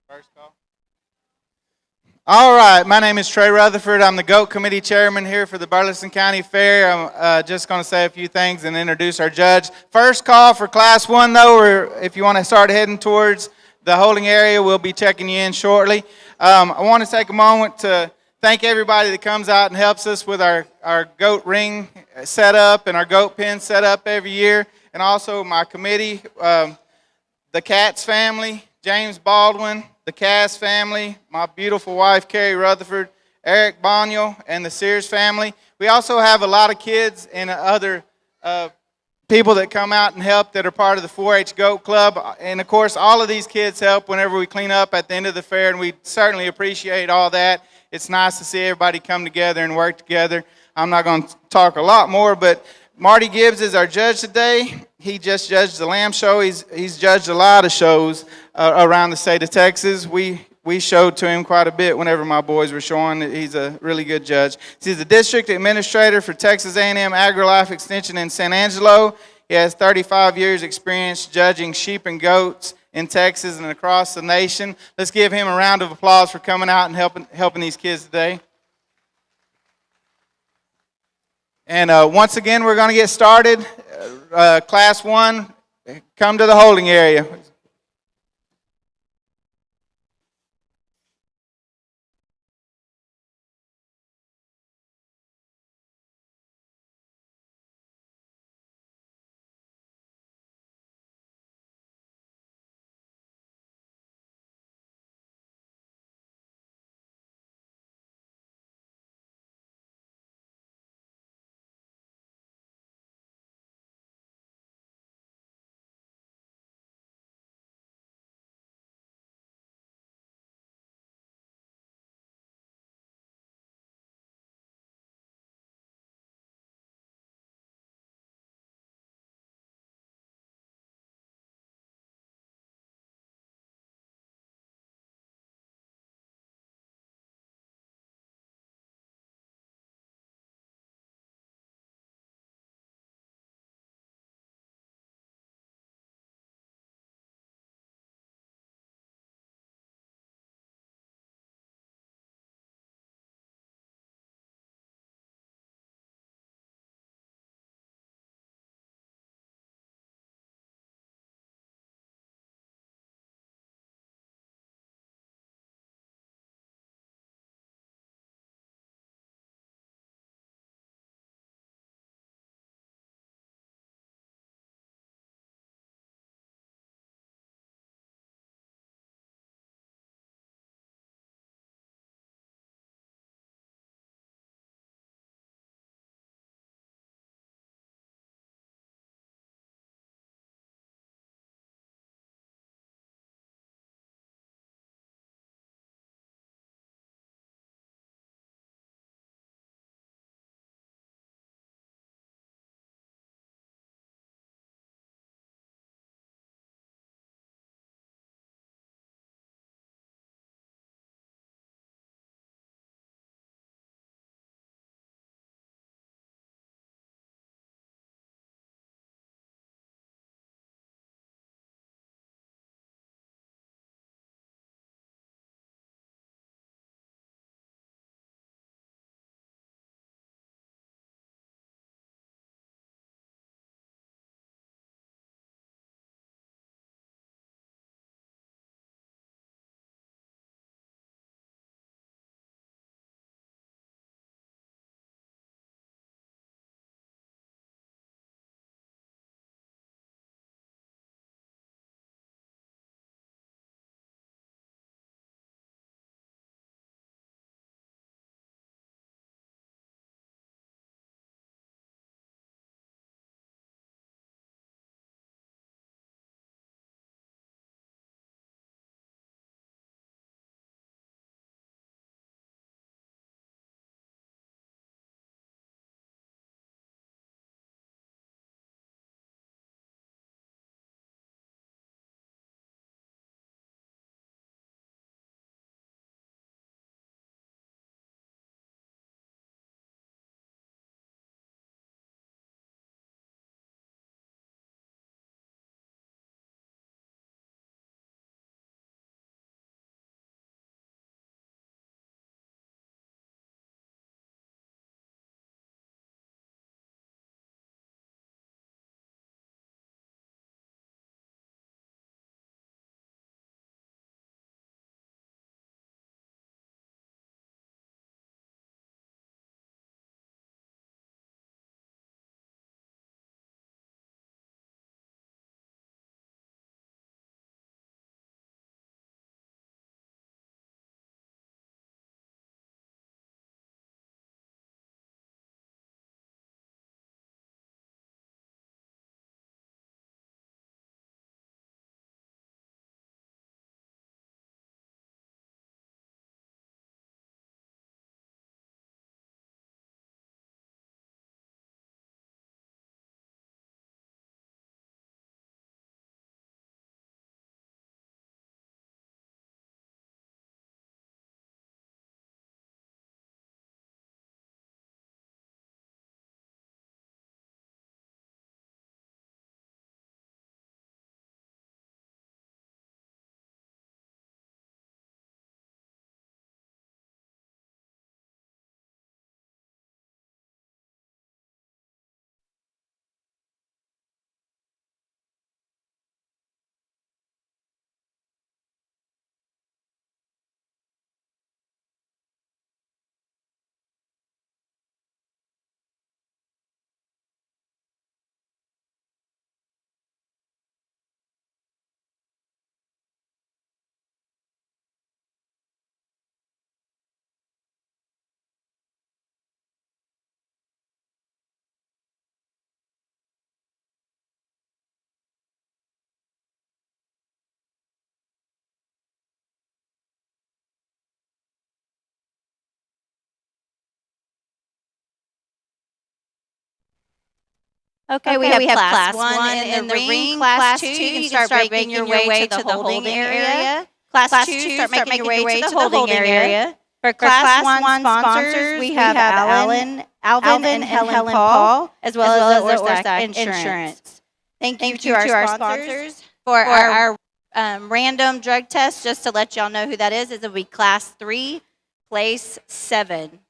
First call. All right, my name is Trey Rutherford. I'm the GOAT Committee Chairman here for the Burleson County Fair. I'm just going to say a few things and introduce our judge. First call for Class 1, though, or if you want to start heading towards the holding area, we'll be checking you in shortly. I want to take a moment to thank everybody that comes out and helps us with our GOAT ring setup and our GOAT pin setup every year, and also my committee, the Katz family, James Baldwin, the Cass family, my beautiful wife, Carrie Rutherford, Eric Boniel, and the Sears family. We also have a lot of kids and other people that come out and help that are part of the 4-H Goat Club. And of course, all of these kids help whenever we clean up at the end of the fair, and we certainly appreciate all that. It's nice to see everybody come together and work together. I'm not going to talk a lot more, but Marty Gibbs is our judge today. He just judged the Lamb Show. He's judged a lot of shows around the state of Texas. We showed to him quite a bit whenever my boys were showing. He's a really good judge. He's the district administrator for Texas A&M AgriLife Extension in San Angelo. He has 35 years experience judging sheep and goats in Texas and across the nation. Let's give him a round of applause for coming out and helping these kids today. And once again, we're going to get started. Class 1, come to the holding area. Okay, we have class 1 in the ring. Class 2, you can start making your way to the holding area. Class 2, start making your way to the holding area. For class 1 sponsors, we have Alvin and Helen Paul, as well as the Orsac Insurance. Thank you to our sponsors. For our random drug test, just to let y'all know who that is, it will be class 3, place 7.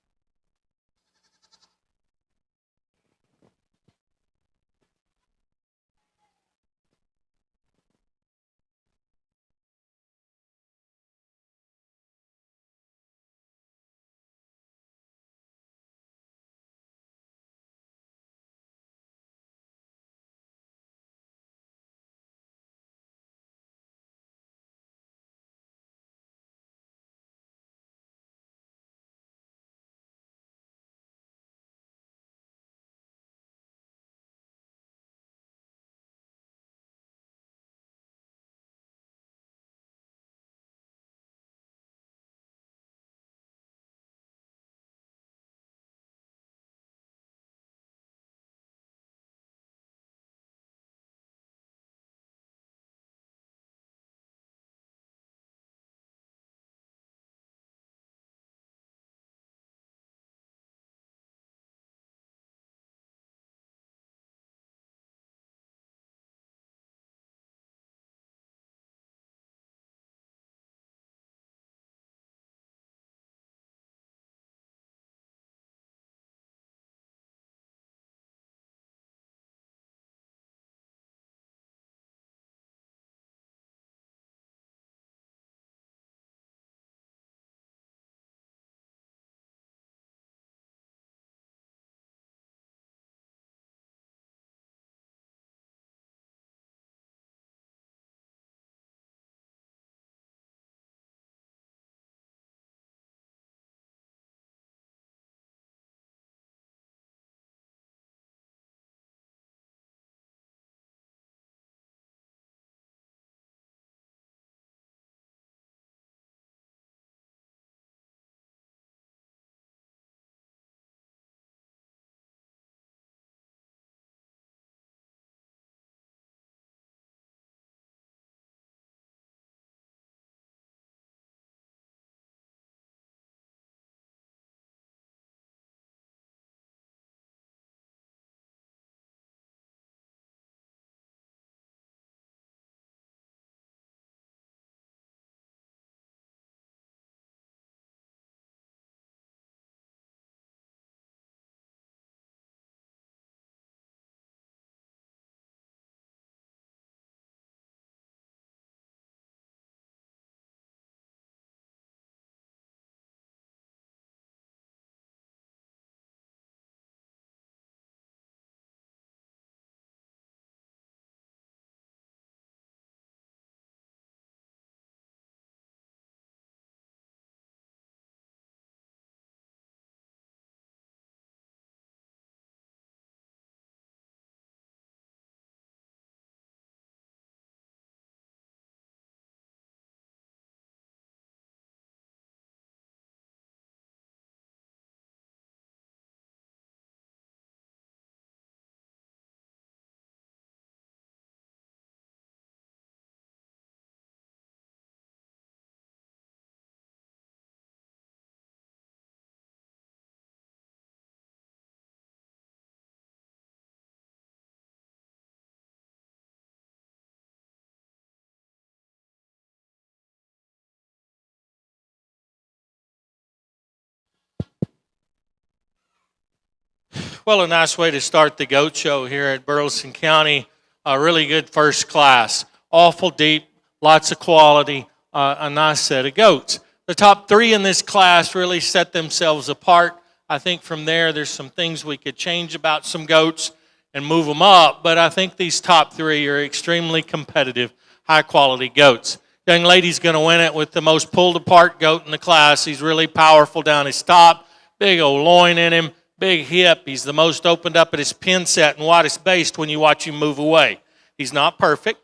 Well, a nice way to start the goat show here at Burleson County. A really good first class. Awful deep, lots of quality, a nice set of goats. The top 3 in this class really set themselves apart. I think from there, there's some things we could change about some goats and move them up, but I think these top 3 are extremely competitive, high-quality goats. Young lady's going to win it with the most pulled-apart goat in the class. He's really powerful down his top, big old loin in him, big hip. He's the most opened up at his pin set and widest based when you watch him move away. He's not perfect.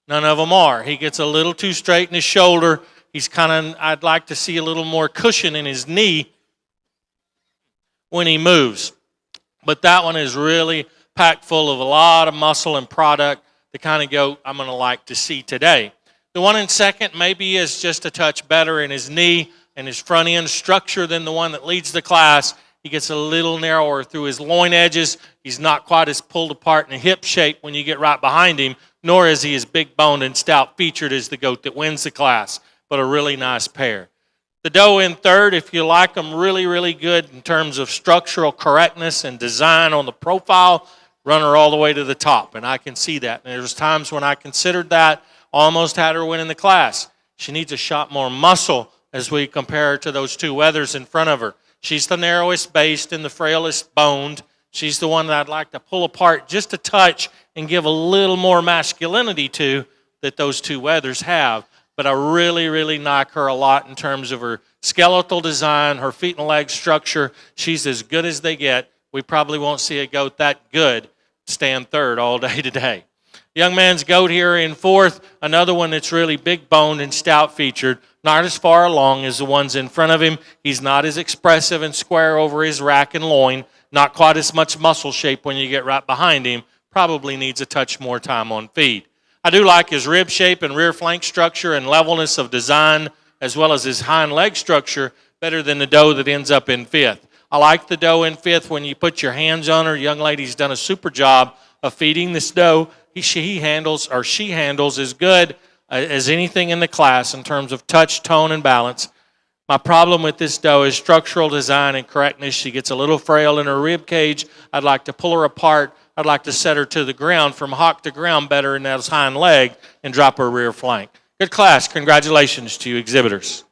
None of them are. He gets a little too straight in his shoulder. He's I'd like to see a little more cushion in his knee when he moves. But that one is really packed full of a lot of muscle and product, the kind of goat I'm going to like to see today. The one in second maybe is just a touch better in his knee and his front end structure than the one that leads the class. He gets a little narrower through his loin edges. He's not quite as pulled apart in a hip shape when you get right behind him, nor is he as big boned and stout featured as the goat that wins the class, but a really nice pair. The doe in third, if you like them really, really good in terms of structural correctness and design on the profile, run her all the way to the top, and I can see that. And there's times when I considered that, almost had her winning the class. She needs a shot more muscle as we compare her to those two wethers in front of her. She's the narrowest based and the frailest boned. She's the one that I'd like to pull apart just a touch and give a little more masculinity to that those two wethers have. But I really, really like her a lot in terms of her skeletal design, her feet and leg structure. She's as good as they get. We probably won't see a goat that good stand third all day today. Young man's goat here in fourth, another one that's really big boned and stout featured, not as far along as the ones in front of him. He's not as expressive and square over his rack and loin, not quite as much muscle shape when you get right behind him, probably needs a touch more time on feed. I do like his rib shape and rear flank structure and levelness of design, as well as his hind leg structure, better than the doe that ends up in fifth. I like the doe in fifth when you put your hands on her. Young lady's done a super job of feeding this doe. She handles as good as anything in the class in terms of touch, tone, and balance. My problem with this doe is structural design and correctness. She gets a little frail in her rib cage. I'd like to pull her apart. I'd like to set her to the ground from hock to ground better in that hind leg and drop her rear flank. Good class. Congratulations to you exhibitors.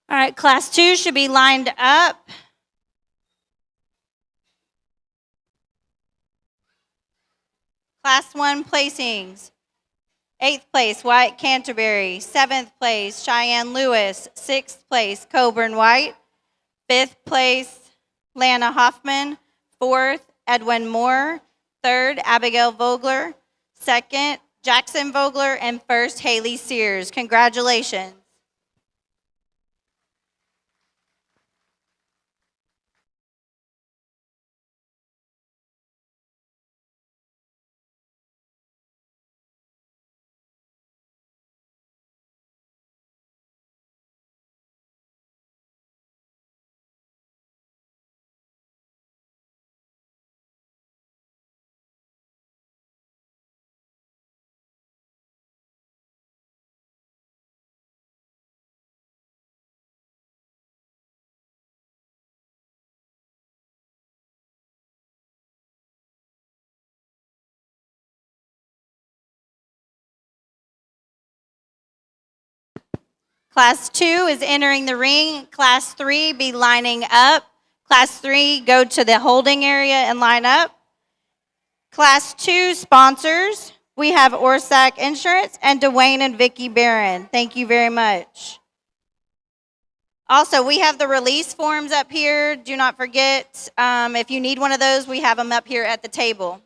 All right, class 2 should be lined up. Class 1 placings. 8th place, Wyatt Canterbury. 7th place, Cheyenne Lewis. 6th place, Coburn White. 5th place, Lana Hoffman. 4th, Edwin Moore. 3rd, Abigail Vogler. 2nd, Jackson Vogler. And 1st, Haley Sears. Congratulations. Class 2 is entering the ring. Class 3 be lining up. Class 3 go to the holding area and line up. Class 2 sponsors, we have Orsac Insurance and Dwayne and Vicki Barron. Thank you very much. Also, we have the release forms up here. Do not forget, if you need one of those, we have them up here at the table.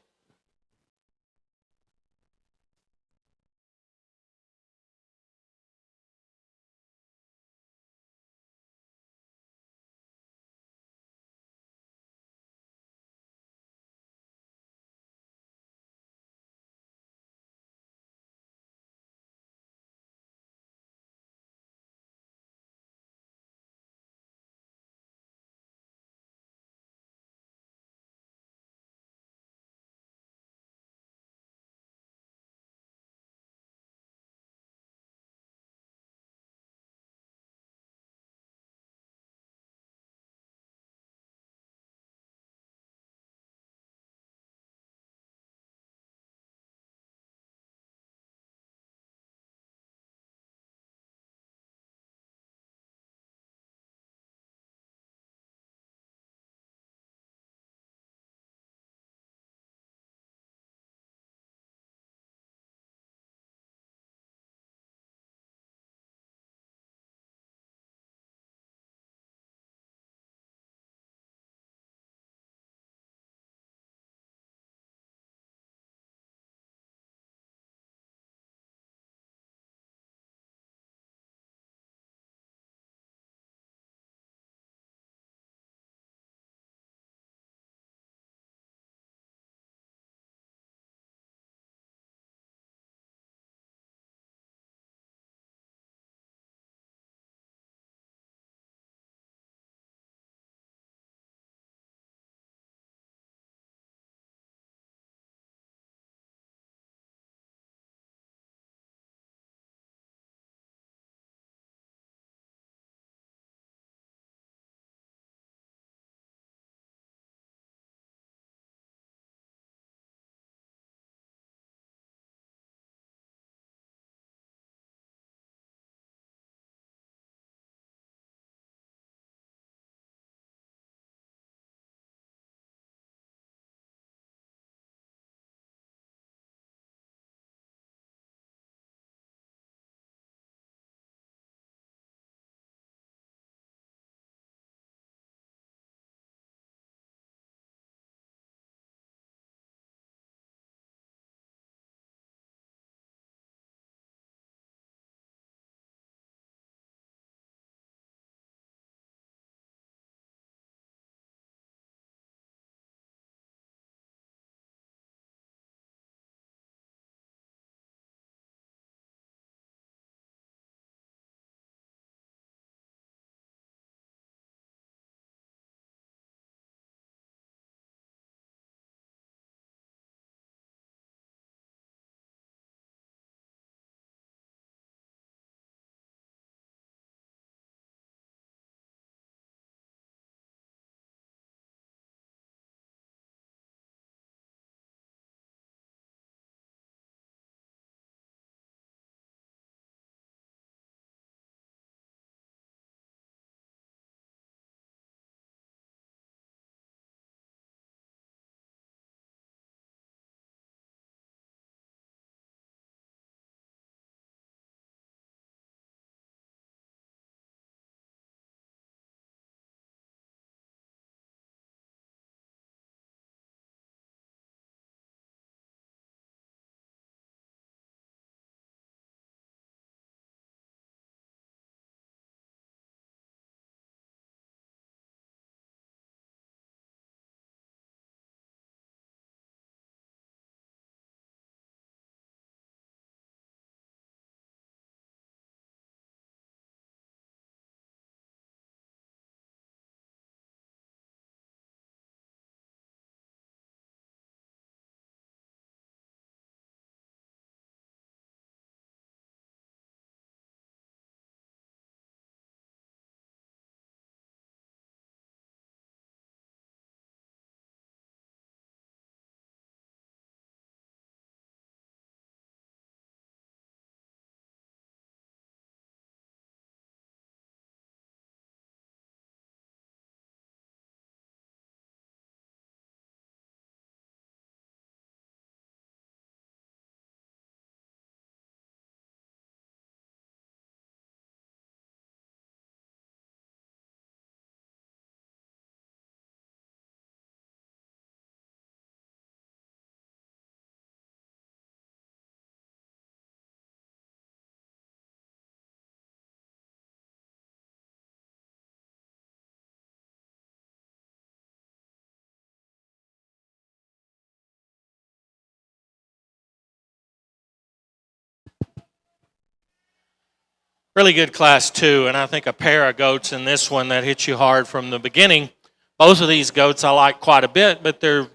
Really good class 2, and I think a pair of goats in this one that hits you hard from the beginning. Both of these goats I like quite a bit, but they're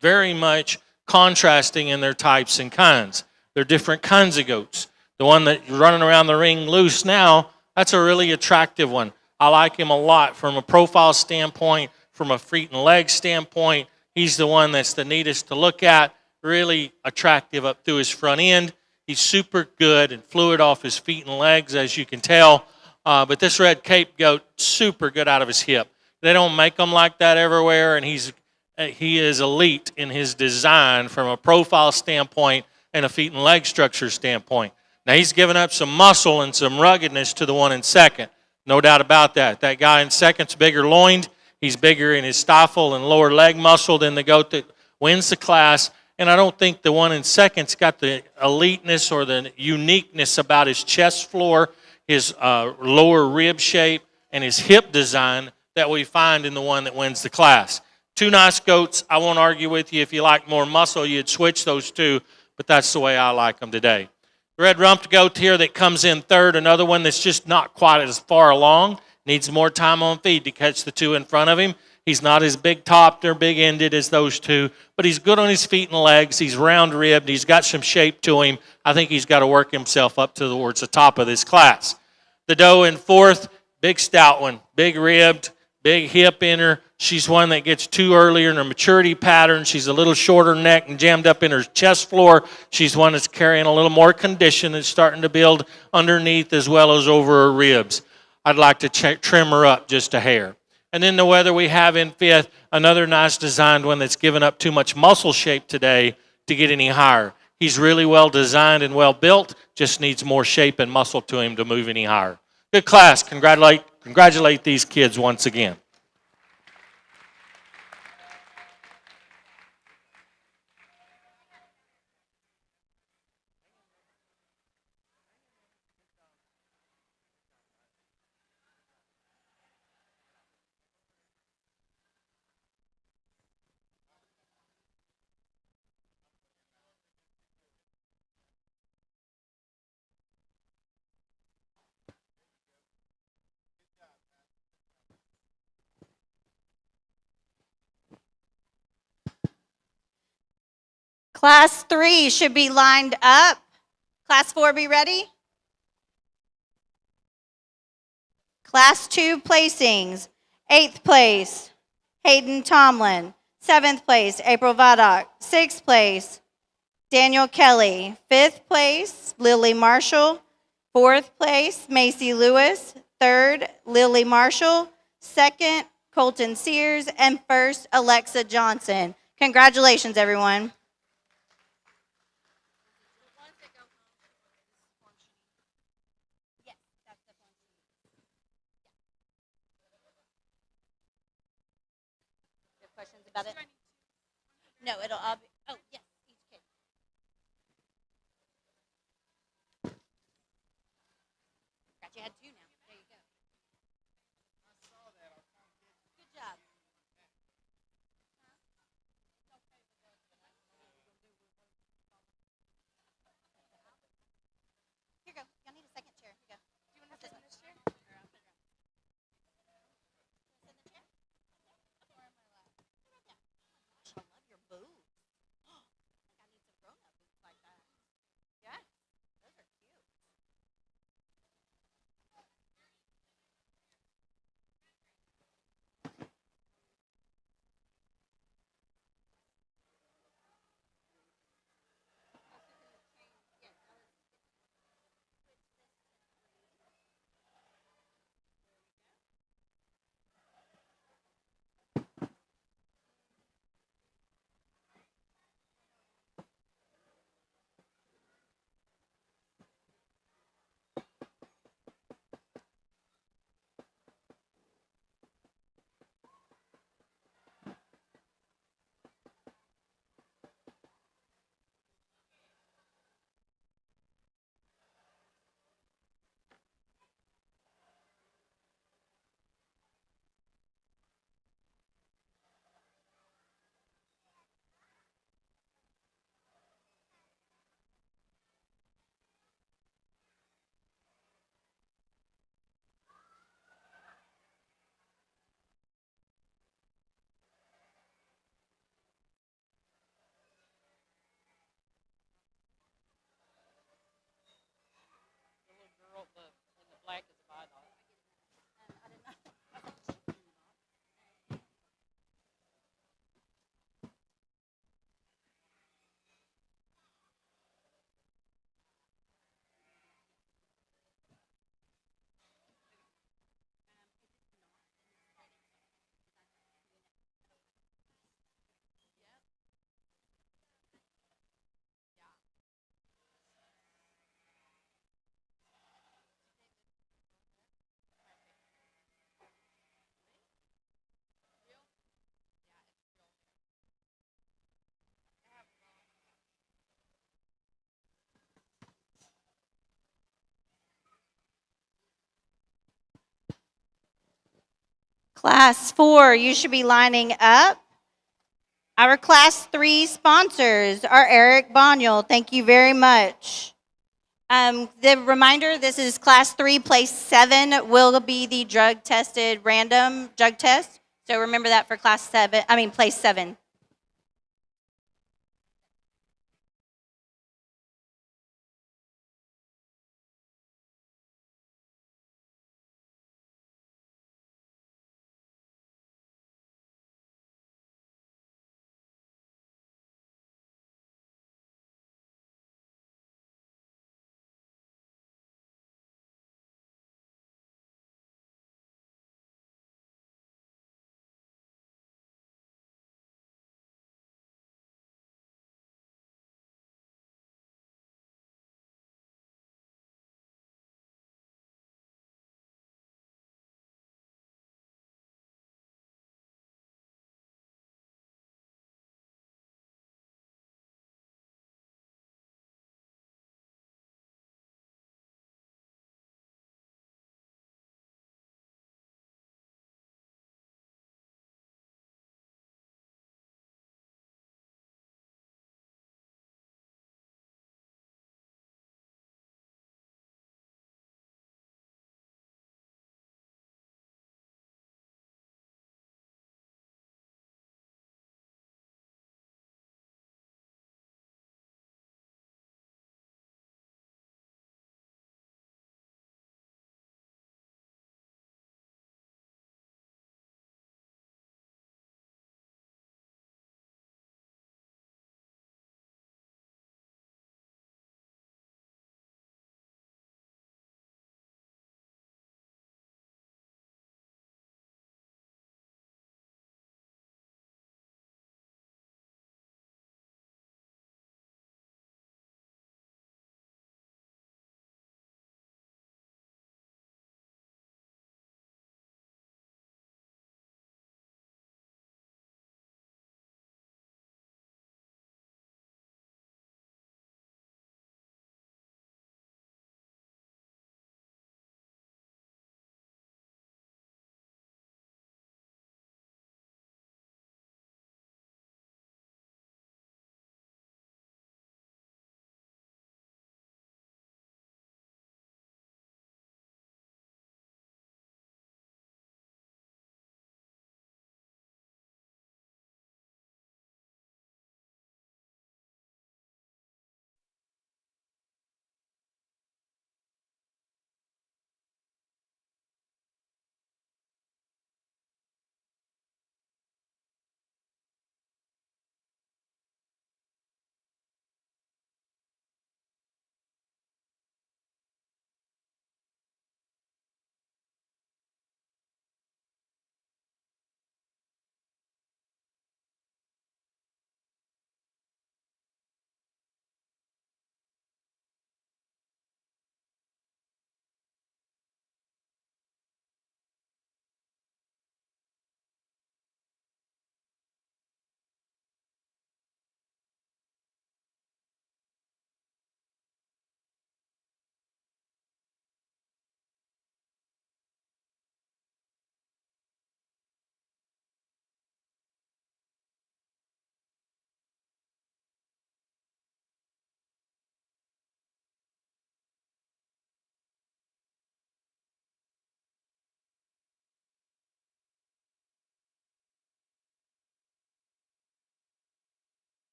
very much contrasting in their types and kinds. They're different kinds of goats. The one that's running around the ring loose now, that's a really attractive one. I like him a lot from a profile standpoint, from a feet and legs standpoint. He's the one that's the neatest to look at, really attractive up through his front end. He's super good and fluid off his feet and legs, as you can tell. But this red Cape goat, super good out of his hip. They don't make them like that everywhere, and he is elite in his design from a profile standpoint and a feet and leg structure standpoint. Now, he's given up some muscle and some ruggedness to the one in second. No doubt about that. That guy in second's bigger loined. He's bigger in his stifle and lower leg muscle than the goat that wins the class. And I don't think the one in second's got the eliteness or the uniqueness about his chest floor, his lower rib shape, and his hip design that we find in the one that wins the class. Two nice goats. I won't argue with you. If you like more muscle, you'd switch those two, but that's the way I like them today. The red rumped goat here that comes in third, another one that's just not quite as far along, needs more time on feed to catch the two in front of him. He's not as big topped or big ended as those two, but he's good on his feet and legs. He's round ribbed. He's got some shape to him. I think he's got to work himself up towards the top of this class. The doe in fourth, big stout one, big ribbed, big hip in her. She's one that gets too earlier in her maturity pattern. She's a little shorter neck and jammed up in her chest floor. She's one that's carrying a little more condition that's starting to build underneath as well as over her ribs. I'd like to trim her up just a hair. And then the wether we have in fifth, another nice designed one that's given up too much muscle shape today to get any higher. He's really well designed and well built, just needs more shape and muscle to him to move any higher. Good class. Congratulate these kids once again. Class 3 should be lined up. Class 4, be ready. Class 2 placings. 8th place, Hayden Tomlin. 7th place, April Vadok. 6th place, Daniel Kelly. 5th place, Lily Marshall. 4th place, Macy Lewis. 3rd, Lily Marshall. 2nd, Colton Sears. And 1st, Alexa Johnson. Congratulations, everyone. Questions about it? No, it'll all be, oh, yes, each kid. Got you had two now. There you go. Good job. Here you go. Y'all need a second chair. Here you go. Do you want to sit in this chair? I love your boots. I think I need some grown-up boots like that. Yeah, those are cute. Class 4, you should be lining up. Our Class 3 sponsors are Eric Bonyel. Thank you very much. The reminder, this is Class 3, place 7 will be the drug-tested random drug test. So remember that for place 7.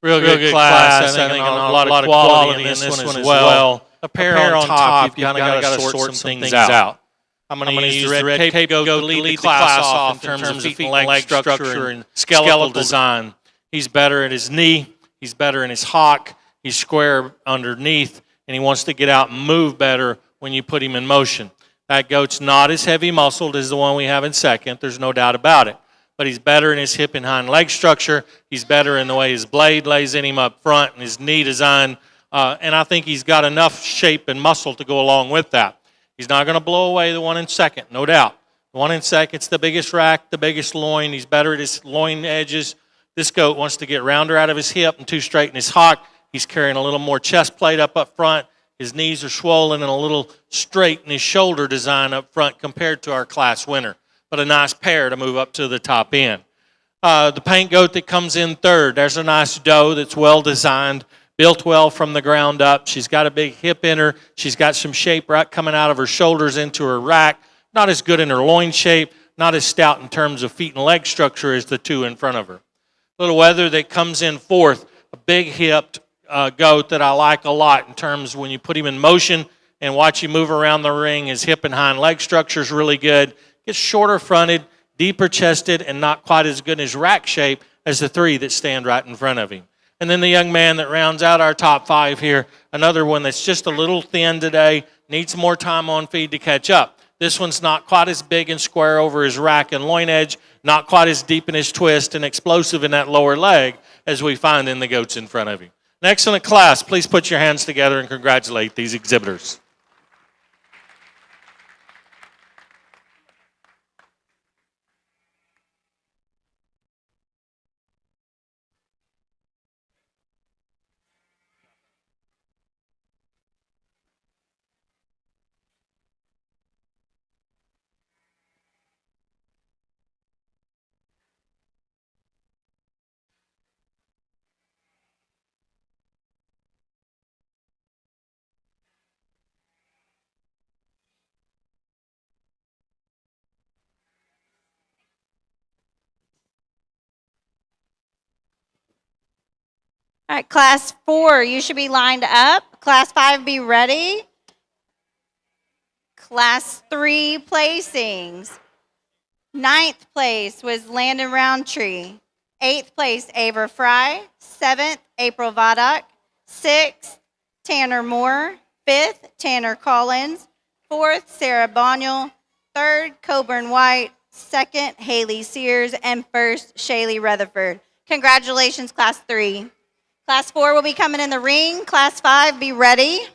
Real good class. I think a lot of quality in this one as well. A pair on top, you've kind of got to sort some things out. I'm going to use the red tape goat to lead the class off in terms of feet and leg structure and skeletal design. He's better at his knee. He's better in his hock. He's square underneath, and he wants to get out and move better when you put him in motion. That goat's not as heavy muscled as the one we have in second. There's no doubt about it. But he's better in his hip and hind leg structure. He's better in the way his blade lays in him up front and his knee design. And I think he's got enough shape and muscle to go along with that. He's not going to blow away the one in second, no doubt. The one in second's the biggest rack, the biggest loin. He's better at his loin edges. This goat wants to get rounder out of his hip and too straight in his hock He's carrying a little more chest plate up front. His knees are swollen and a little straight in his shoulder design up front compared to our class winner. But a nice pair to move up to the top end. The paint goat that comes in third, there's a nice doe that's well designed, built well from the ground up. She's got a big hip in her. She's got some shape right coming out of her shoulders into her rack. Not as good in her loin shape, not as stout in terms of feet and leg structure as the two in front of her. Little Weather that comes in fourth, a big hipped goat that I like a lot in terms when you put him in motion and watch him move around the ring. His hip and hind leg structure is really good. Gets shorter fronted, deeper chested, and not quite as good in his rack shape as the three that stand right in front of him. And then the young man that rounds out our top five here, another one that's just a little thin today, needs more time on feed to catch up. This one's not quite as big and square over his rack and loin edge, not quite as deep in his twist and explosive in that lower leg as we find in the goats in front of him. An excellent class. Please put your hands together and congratulate these exhibitors. All right, class 4, you should be lined up. Class 5, be ready. Class 3 placings. 9th place was Landon Roundtree. 8th place, Ava Fry. 7th, April Vadok. 6th, Tanner Moore. 5th, Tanner Collins. 4th, Sarah Bonyel. 3rd, Coburn White. 2nd, Haley Sears. And 1st, Shaylee Rutherford. Congratulations, Class 3. Class 4 will be coming in the ring. Class 5, be ready.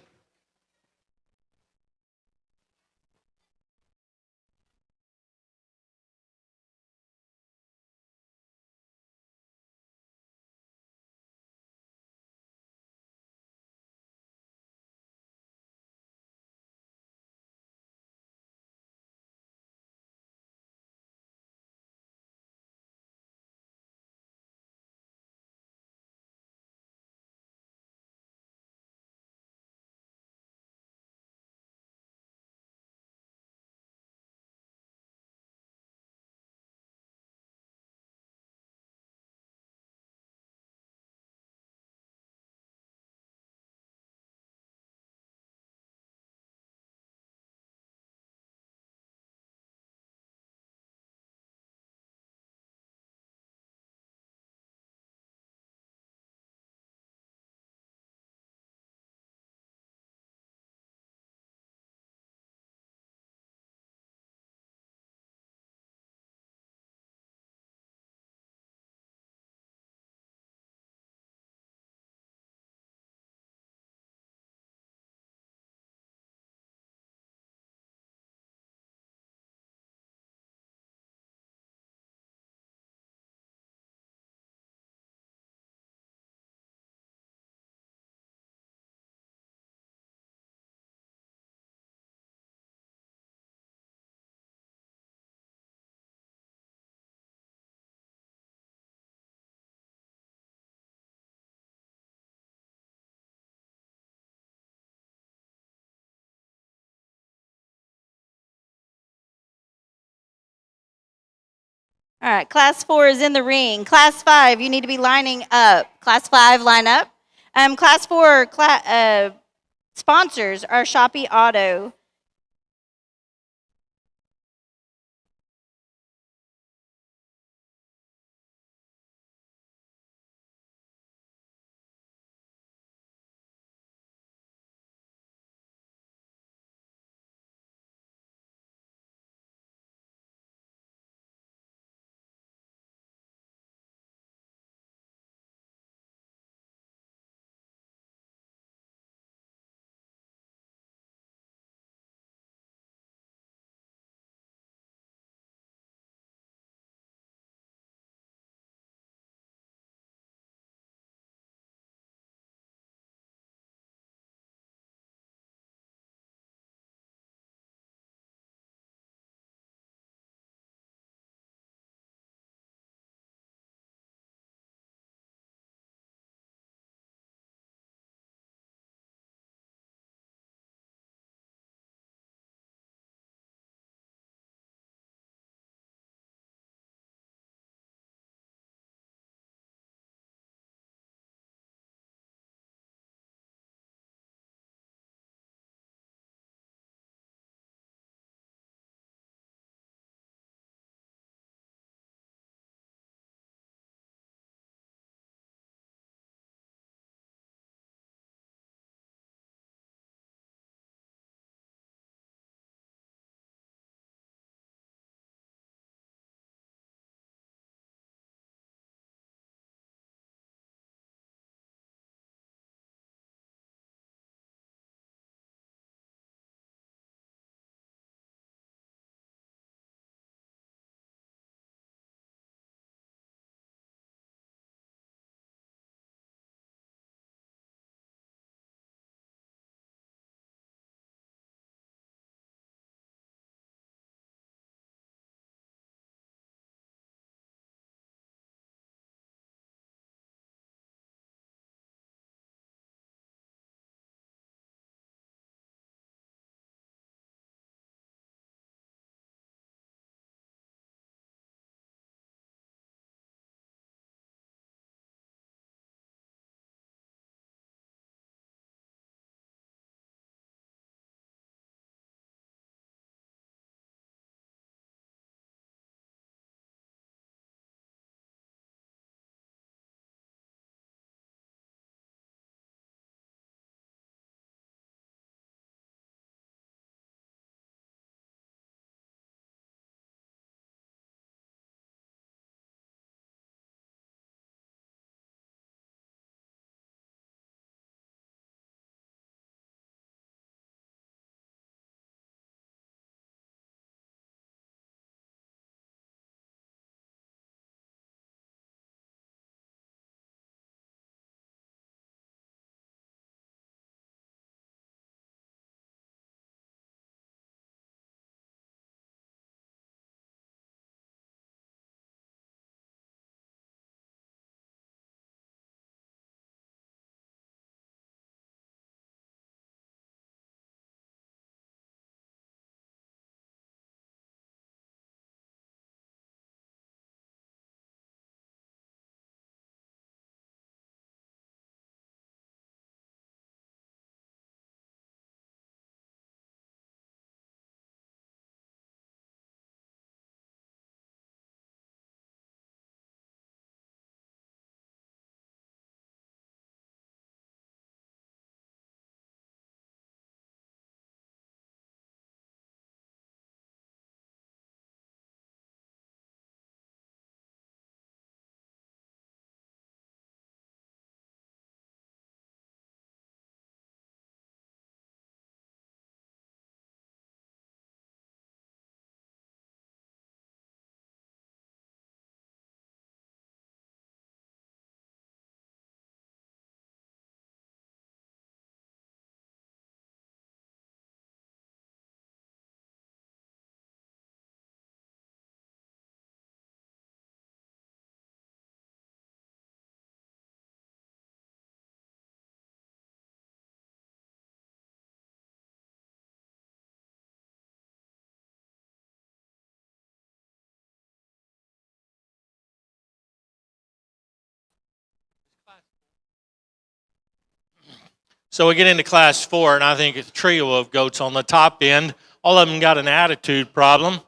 All right, Class 4 is in the ring. Class 5, you need to be lining up. Class 5, line up. Class 4 sponsors are Shopee Auto. So we get into class 4, and I think it's a trio of goats on the top end. All of them got an attitude problem,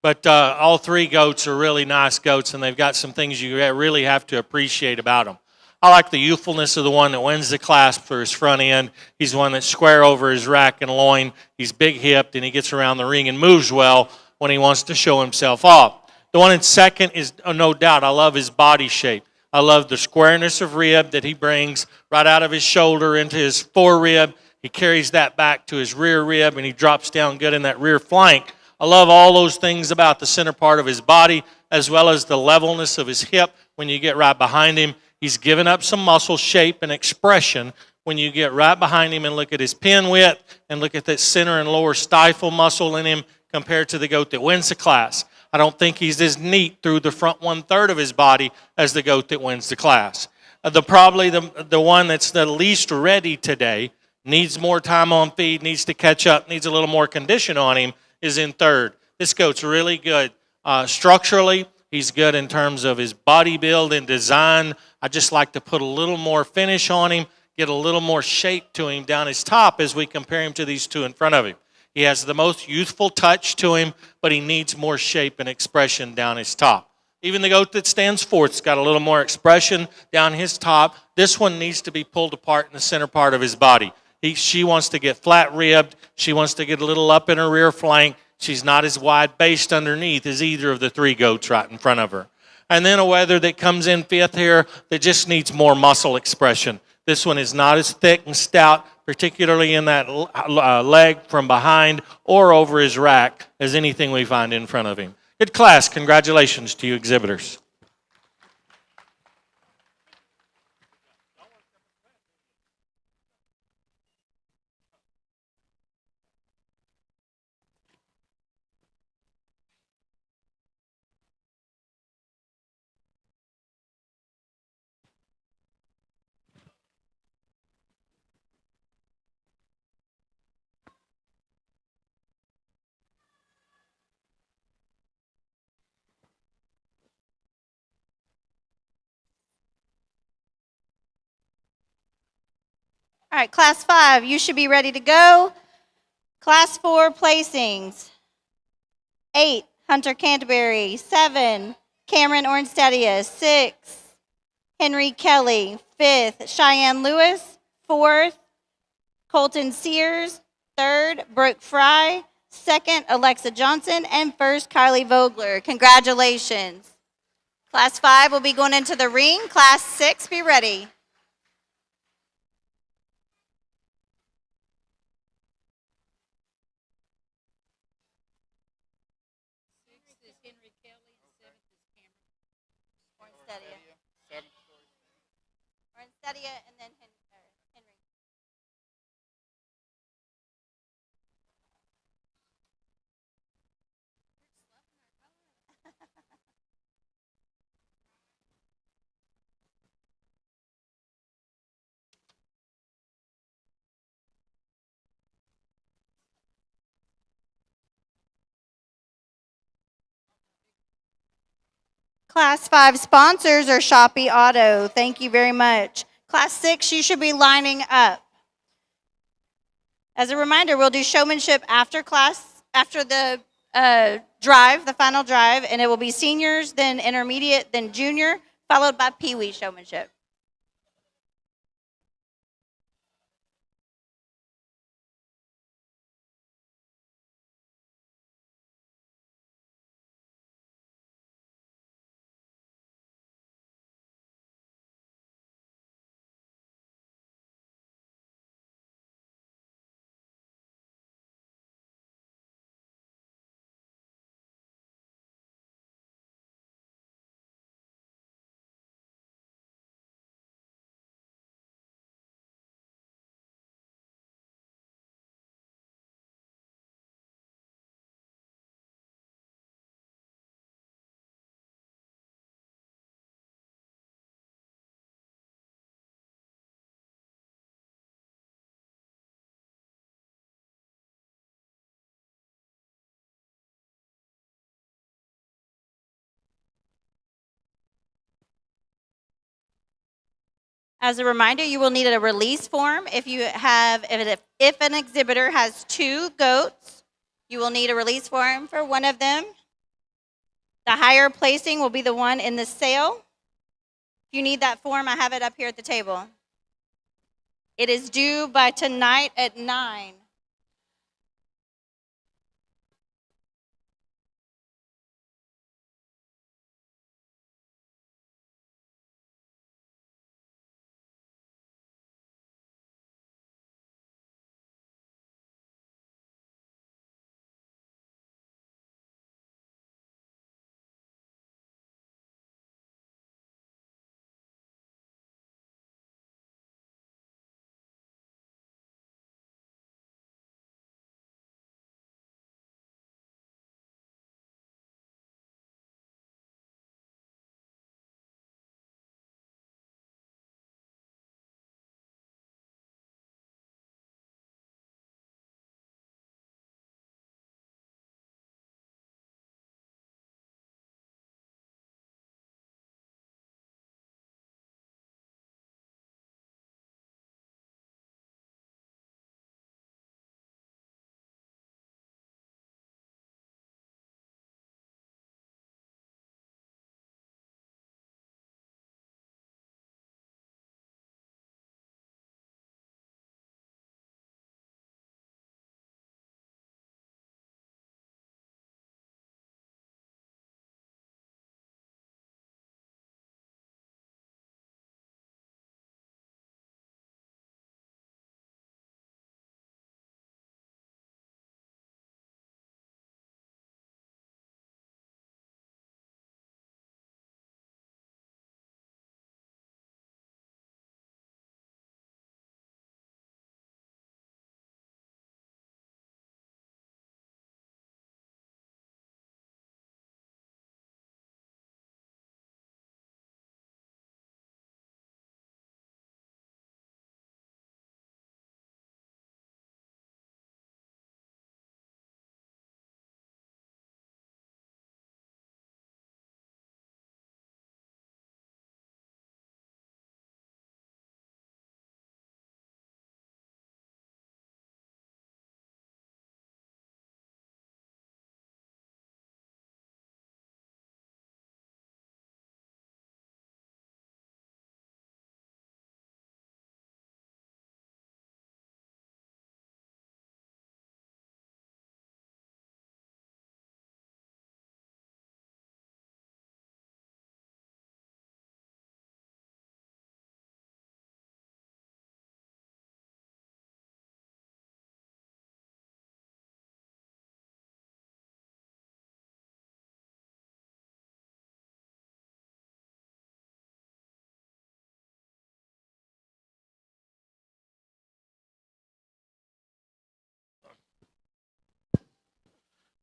but all 3 goats are really nice goats, and they've got some things you really have to appreciate about them. I like the youthfulness of the one that wins the class for his front end. He's the one that's square over his rack and loin. He's big-hipped, and he gets around the ring and moves well when he wants to show himself off. The one in second is, no doubt, I love his body shape. I love the squareness of rib that he brings right out of his shoulder into his forerib. He carries that back to his rear rib, and he drops down good in that rear flank. I love all those things about the center part of his body, as well as the levelness of his hip when you get right behind him. He's given up some muscle shape and expression when you get right behind him and look at his pin width and look at that center and lower stifle muscle in him compared to the goat that wins the class. I don't think he's as neat through the front 1/3 of his body as the goat that wins the class. Probably the one that's the least ready today, needs more time on feed, needs to catch up, needs a little more condition on him, is in third. This goat's really good. Structurally, he's good in terms of his body build and design. I just like to put a little more finish on him, get a little more shape to him down his top as we compare him to these 2 in front of him. He has the most youthful touch to him, but he needs more shape and expression down his top. Even the goat that stands fourth's got a little more expression down his top. This one needs to be pulled apart in the center part of his body. She wants to get flat-ribbed. She wants to get a little up in her rear flank. She's not as wide-based underneath as either of the 3 goats right in front of her. And then a wether that comes in fifth here that just needs more muscle expression. This one is not as thick and stout, particularly in that leg from behind or over his rack, as anything we find in front of him. Good class. Congratulations to you exhibitors. All right, class 5, you should be ready to go. Class 4 placings. 8, Hunter Canterbury. 7, Cameron Ornstedia. 6, Henry Kelly. 5th, Cheyenne Lewis. 4th, Colton Sears. 3rd, Brooke Fry. 2nd, Alexa Johnson. And 1st, Kylie Vogler. Congratulations. Class 5 will be going into the ring. Class 6, be ready. Ornstedia and then Henry. Class 5 sponsors are Shopee Auto. Thank you very much. Class 6, you should be lining up. As a reminder, we'll do showmanship after class, after the drive, the final drive, and it will be seniors, then intermediate, then junior, followed by Pee-wee showmanship. As a reminder, you will need a release form. If an exhibitor has 2 goats, you will need a release form for one of them. The higher placing will be the one in the sale. If you need that form, I have it up here at the table. It is due by tonight at 9.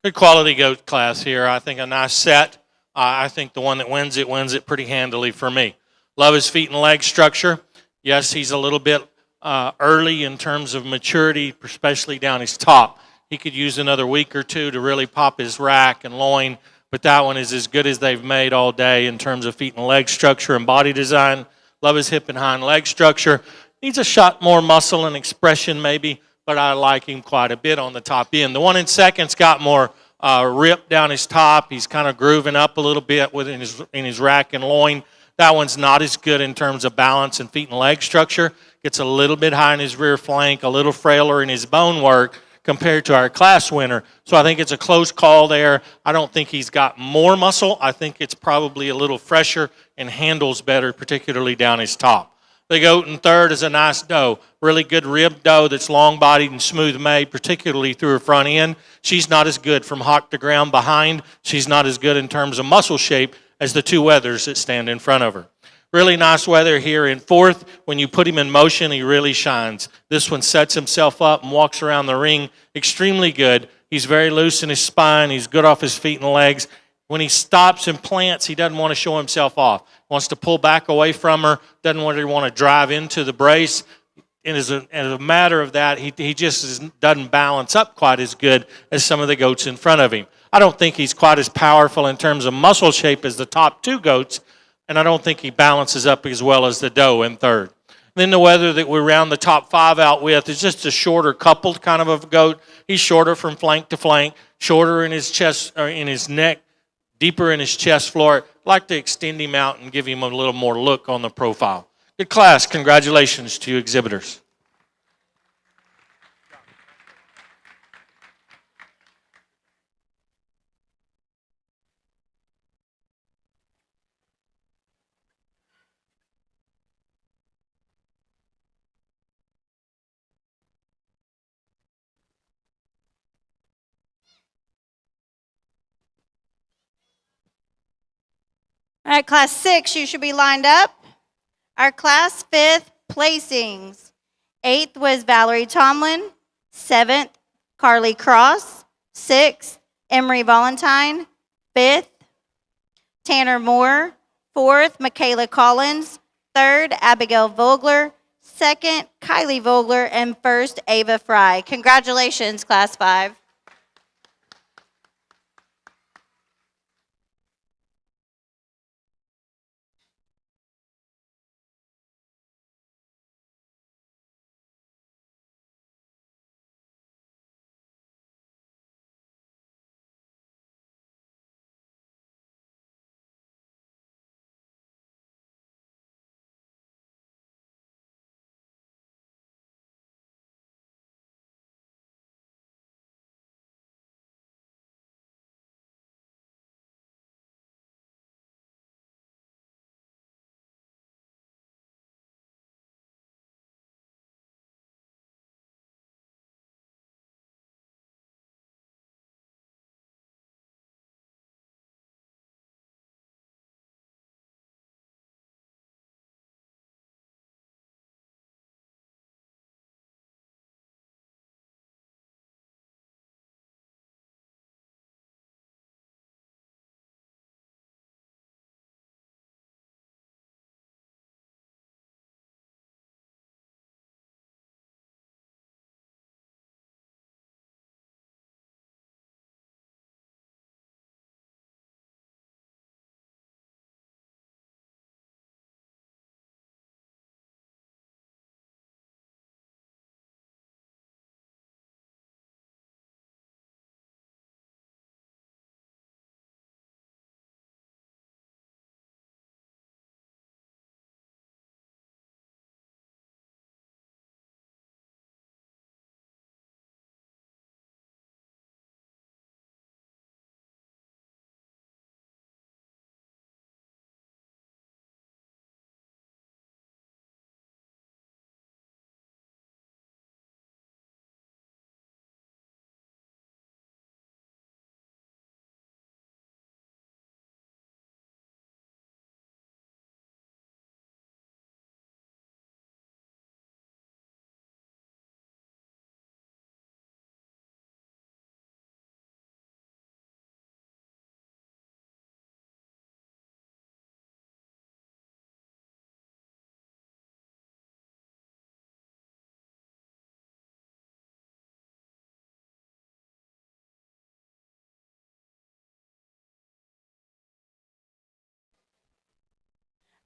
Good quality goat class here. I think a nice set. I think the one that wins it pretty handily for me. Love his feet and leg structure. Yes, he's a little bit early in terms of maturity, especially down his top. He could use another week or 2 to really pop his rack and loin, but that one is as good as they've made all day in terms of feet and leg structure and body design. Love his hip and hind leg structure. Needs a shot more muscle and expression maybe, but I like him quite a bit on the top end. The one in second's got more rip down his top. He's kind of grooving up a little bit in his rack and loin. That one's not as good in terms of balance and feet and leg structure. Gets a little bit high in his rear flank, a little frailer in his bone work compared to our class winner. So I think it's a close call there. I don't think he's got more muscle. I think it's probably a little fresher and handles better, particularly down his top. The goat in third is a nice doe, really good ribbed doe that's long-bodied and smooth-made, particularly through her front end. She's not as good from hock to ground behind. She's not as good in terms of muscle shape as the 2 wethers that stand in front of her. Really nice weather here in fourth. When you put him in motion, he really shines. This one sets himself up and walks around the ring extremely good. He's very loose in his spine. He's good off his feet and legs. When he stops and plants, he doesn't want to show himself off. Wants to pull back away from her, doesn't want to drive into the brace. And as a matter of that, he just doesn't balance up quite as good as some of the goats in front of him. I don't think he's quite as powerful in terms of muscle shape as the top 2 goats, and I don't think he balances up as well as the doe in third. Then the wether that we round the top 5 out with is just a shorter coupled kind of a goat. He's shorter from flank to flank, shorter in his chest or in his neck, deeper in his chest floor. I'd like to extend him out and give him a little more look on the profile. Good class. Congratulations to you exhibitors. All right, class 6, you should be lined up. Our class 5th placings. 8th was Valerie Tomlin. 7th, Carly Cross. 6th, Emery Valentine. 5th, Tanner Moore. 4th, Michaela Collins. 3rd, Abigail Vogler. 2nd, Kylie Vogler. And 1st, Ava Fry. Congratulations, class 5.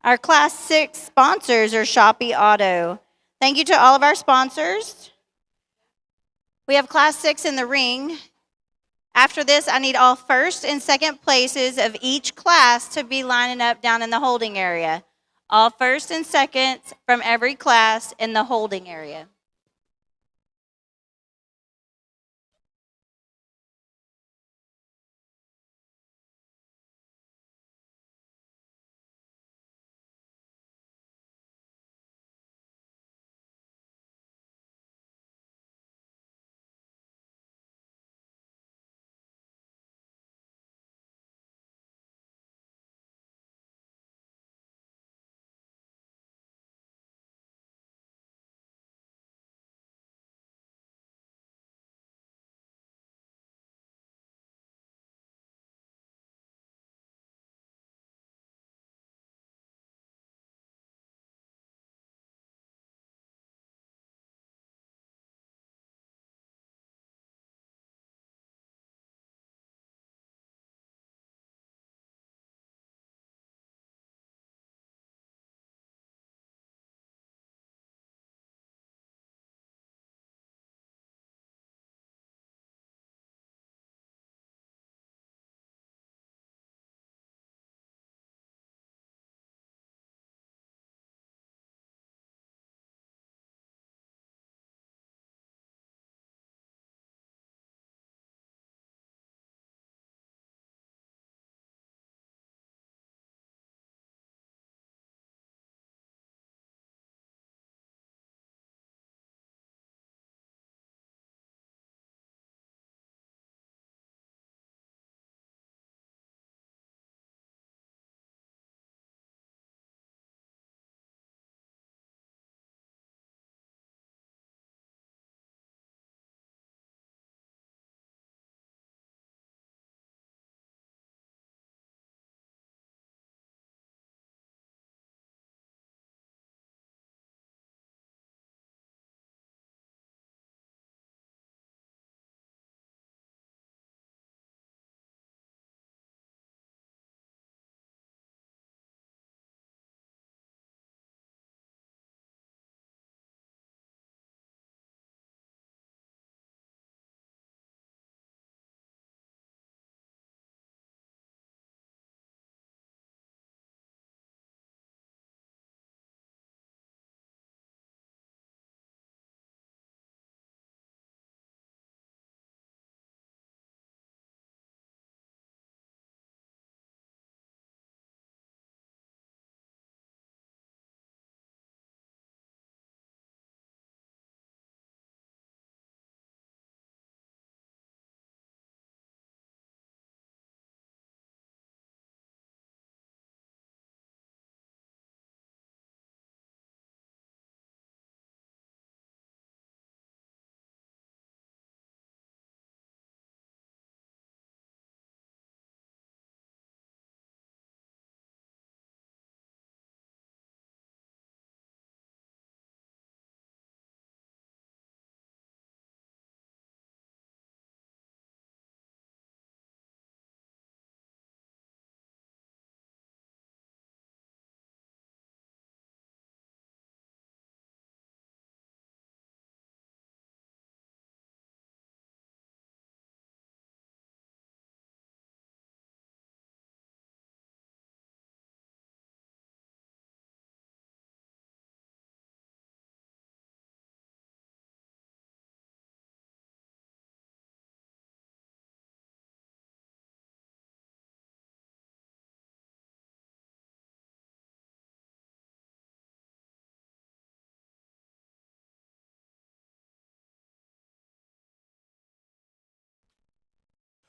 Our class 6 sponsors are Shopee Auto. Thank you to all of our sponsors. We have class 6 in the ring. After this, I need all first and second places of each class to be lining up down in the holding area. All first and seconds from every class in the holding area.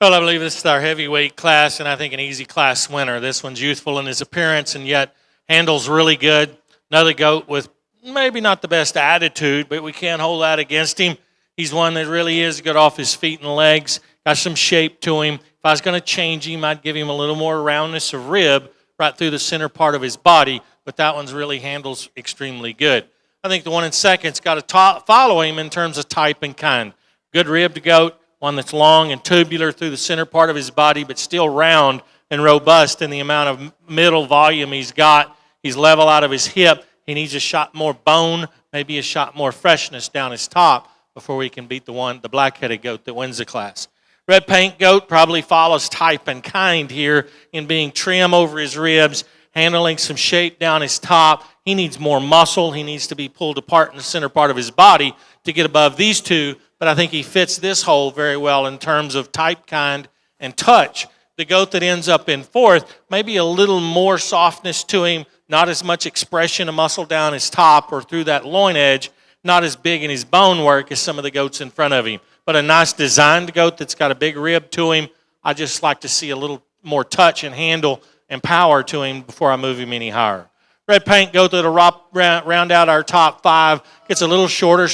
Well, I believe this is our heavyweight class, and I think an easy class winner. This one's youthful in his appearance, and yet handles really good. Another goat with maybe not the best attitude, but we can't hold that against him. He's one that really is good off his feet and legs, got some shape to him. If I was going to change him, I'd give him a little more roundness of rib right through the center part of his body, but that one's really handles extremely good. I think the one in second's got to follow him in terms of type and kind. Good ribbed goat, one that's long and tubular through the center part of his body, but still round and robust in the amount of middle volume he's got. He's level out of his hip. He needs a shot more bone, maybe a shot more freshness down his top before we can beat the black-headed goat that wins the class. Red paint goat probably follows type and kind here in being trim over his ribs, handling some shape down his top. He needs more muscle. He needs to be pulled apart in the center part of his body to get above these two, but I think he fits this hole very well in terms of type, kind, and touch. The goat that ends up in fourth, maybe a little more softness to him, not as much expression of muscle down his top or through that loin edge, not as big in his bone work as some of the goats in front of him, but a nice designed goat that's got a big rib to him. I just like to see a little more touch and handle and power to him before I move him any higher. Red paint goat that'll round out our top five, gets a little shorter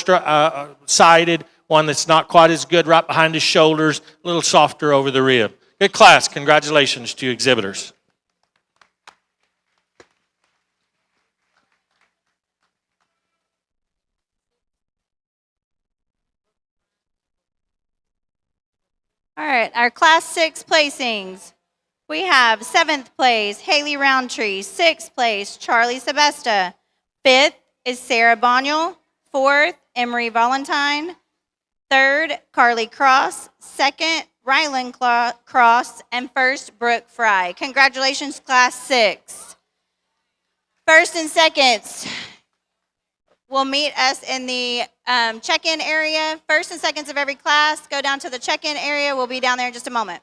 sided, one that's not quite as good right behind his shoulders, a little softer over the rib. Good class. Congratulations to you exhibitors. All right, our Class 6 placings. We have 7th place, Haley Roundtree. 6th place, Charlie Sebesta. 5th is Sarah Boniel. 4th, Emery Valentine. 3rd, Carly Cross. 2nd, Rylan Cross. And 1st, Brooke Fry. Congratulations, Class 6. First and seconds will meet us in the check-in area. First and seconds of every class go down to the check-in area. We'll be down there in just a moment.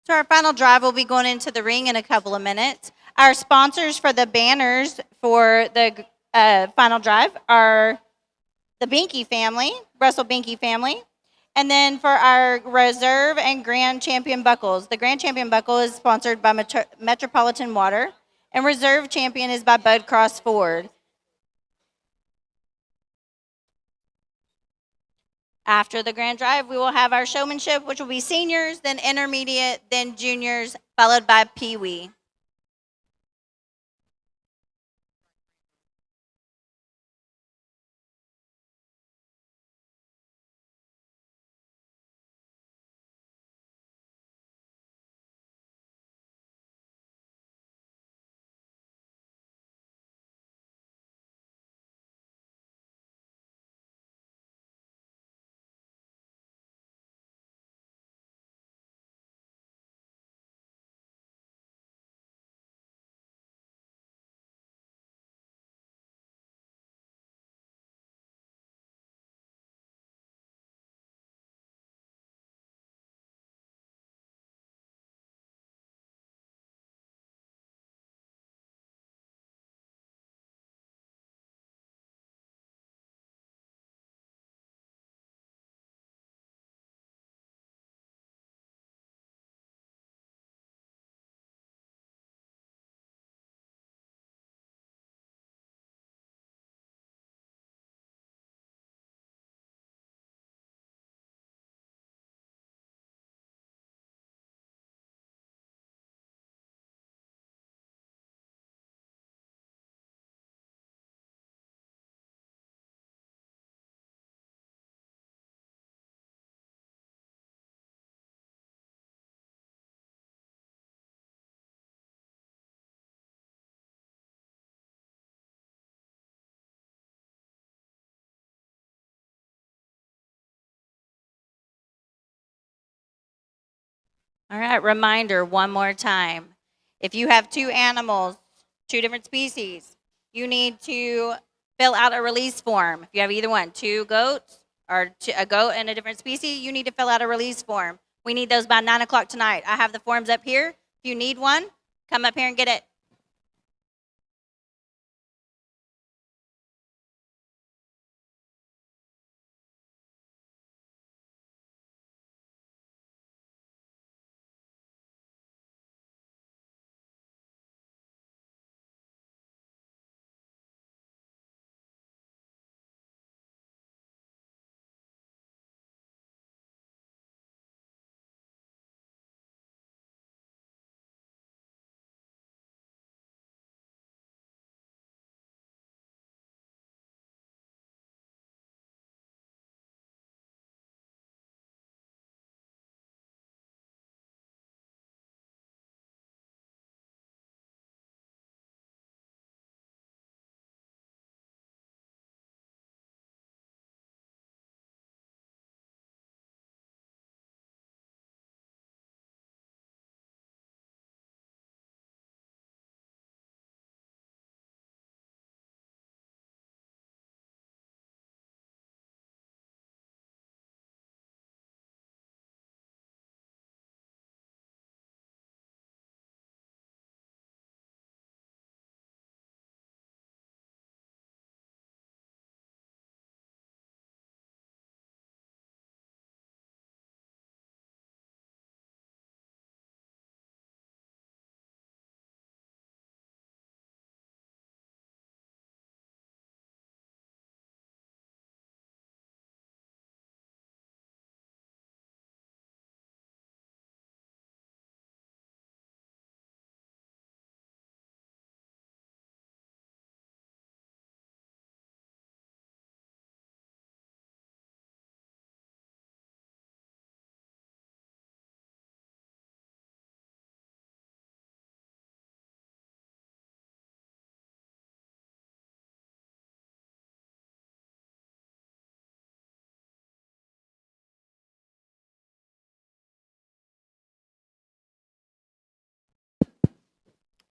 So our final drive will be going into the ring in a couple of minutes. Our sponsors for the banners for the final drive are the Binky family, Russell Binky family. And then for our reserve and grand champion buckles, the grand champion buckle is sponsored by Metropolitan Water, and reserve champion is by Bud Cross Ford. After the grand drive, we will have our showmanship, which will be seniors, then intermediate, then juniors, followed by Pee Wee. All right, reminder one more time. If you have two animals, two different species, you need to fill out a release form. If you have either one, two goats or a goat and a different species, you need to fill out a release form. We need those by 9 o'clock tonight. I have the forms up here. If you need one, come up here and get it.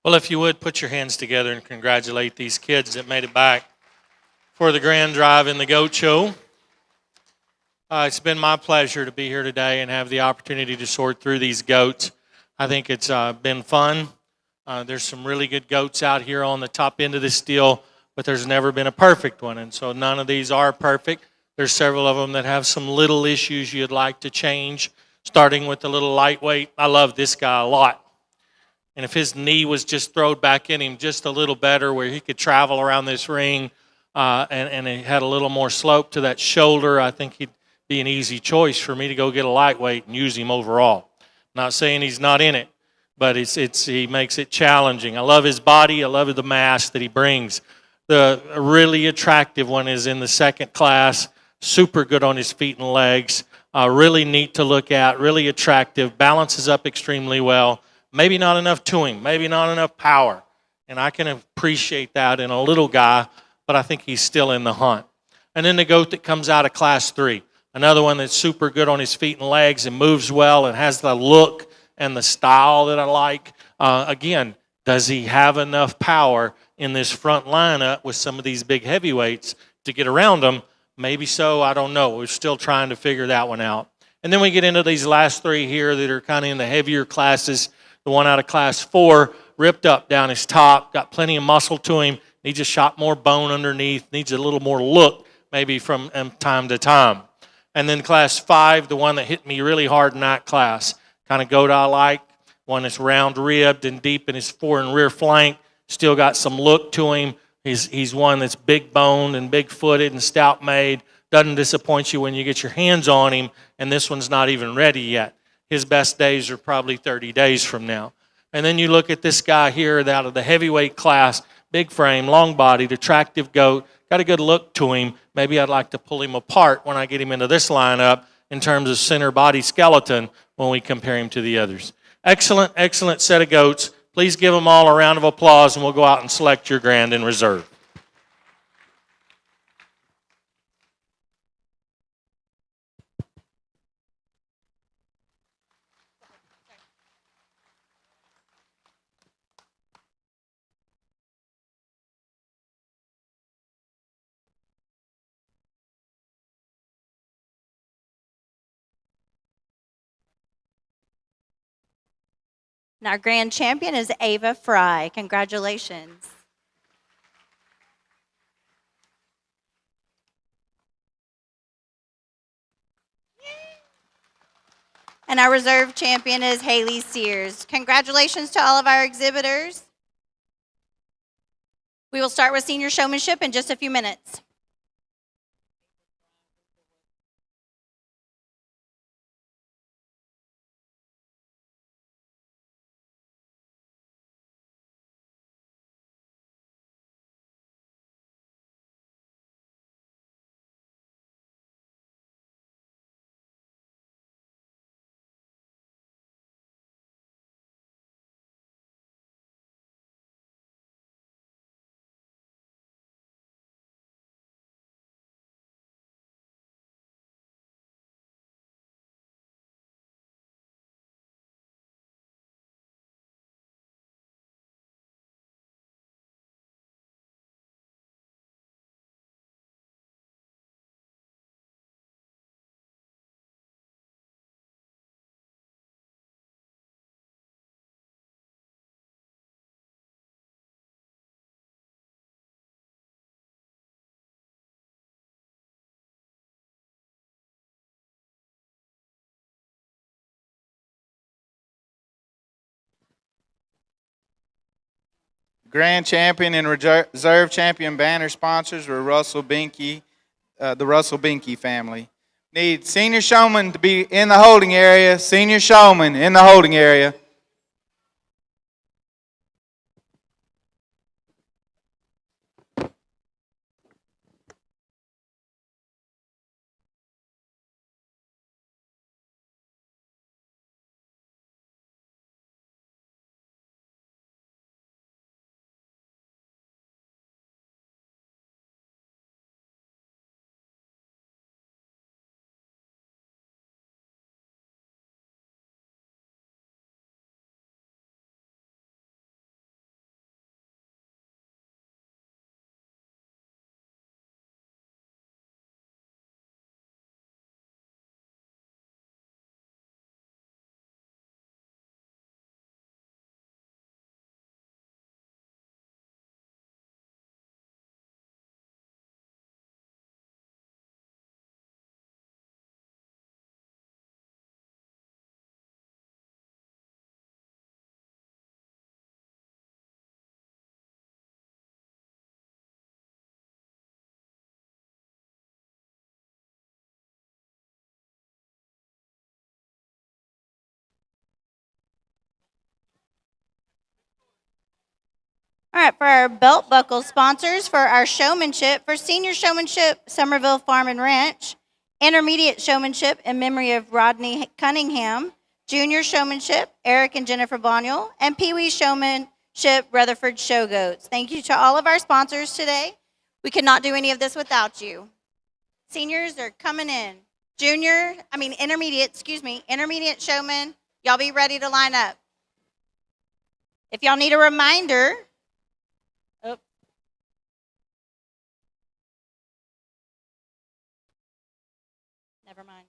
Well, if you would, put your hands together and congratulate these kids that made it back for the grand drive in the goat show. It's been my pleasure to be here today and have the opportunity to sort through these goats. I think it's been fun. There's some really good goats out here on the top end of this deal, but there's never been a perfect one, and so none of these are perfect. There's several of them that have some little issues you'd like to change, starting with the little lightweight. I love this guy a lot. And if his knee was just thrown back in him just a little better where he could travel around this ring and he had a little more slope to that shoulder, I think he'd be an easy choice for me to go get a lightweight and use him overall. Not saying he's not in it, but he makes it challenging. I love his body. I love the mass that he brings. The really attractive one is in the second class, super good on his feet and legs, really neat to look at, really attractive, balances up extremely well. Maybe not enough to him, maybe not enough power. And I can appreciate that in a little guy, but I think he's still in the hunt. And then the goat that comes out of class 3, another one that's super good on his feet and legs and moves well and has the look and the style that I like. Again, does he have enough power in this front lineup with some of these big heavyweights to get around them? Maybe so, I don't know. We're still trying to figure that one out. And then we get into these last 3 here that are kind of in the heavier classes. The one out of class 4, ripped up down his top, got plenty of muscle to him, needs a shot more bone underneath, needs a little more look maybe from time to time. And then class 5, the one that hit me really hard in that class, kind of goat I like, one that's round ribbed and deep in his fore and rear flank, still got some look to him. He's one that's big boned and big footed and stout made, doesn't disappoint you when you get your hands on him, and this one's not even ready yet. His best days are probably 30 days from now. And then you look at this guy here out of the heavyweight class, big frame, long-bodied, attractive goat, got a good look to him. Maybe I'd like to pull him apart when I get him into this lineup in terms of center body skeleton when we compare him to the others. Excellent, excellent set of goats. Please give them all a round of applause, and we'll go out and select your grand in reserve. And our grand champion is Ava Fry. Congratulations. And our reserve champion is Haley Sears. Congratulations to all of our exhibitors. We will start with senior showmanship in just a few minutes. Grand champion and reserve champion banner sponsors were the Russell Binky family. Need senior showman to be in the holding area. Senior showman in the holding area. All right, for our belt buckle sponsors, for our showmanship, for senior showmanship, Somerville Farm and Ranch, intermediate showmanship in memory of Rodney Cunningham, junior showmanship, Eric and Jennifer Boniel, and Pee Wee showmanship, Rutherford Showgoats. Thank you to all of our sponsors today. We could not do any of this without you. Seniors are coming in. Intermediate showmen, y'all be ready to line up. If y'all need a reminder, never mind.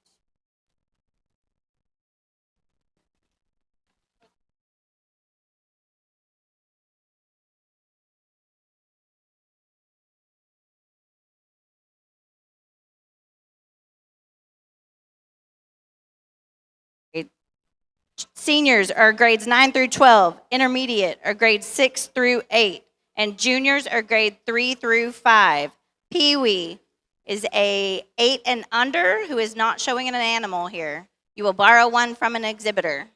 Seniors are grades 9 through 12. Intermediate are grades 6 through 8. And juniors are grade 3 through 5. Pee Wee is a 8 and under who is not showing an animal here. You will borrow one from an exhibitor.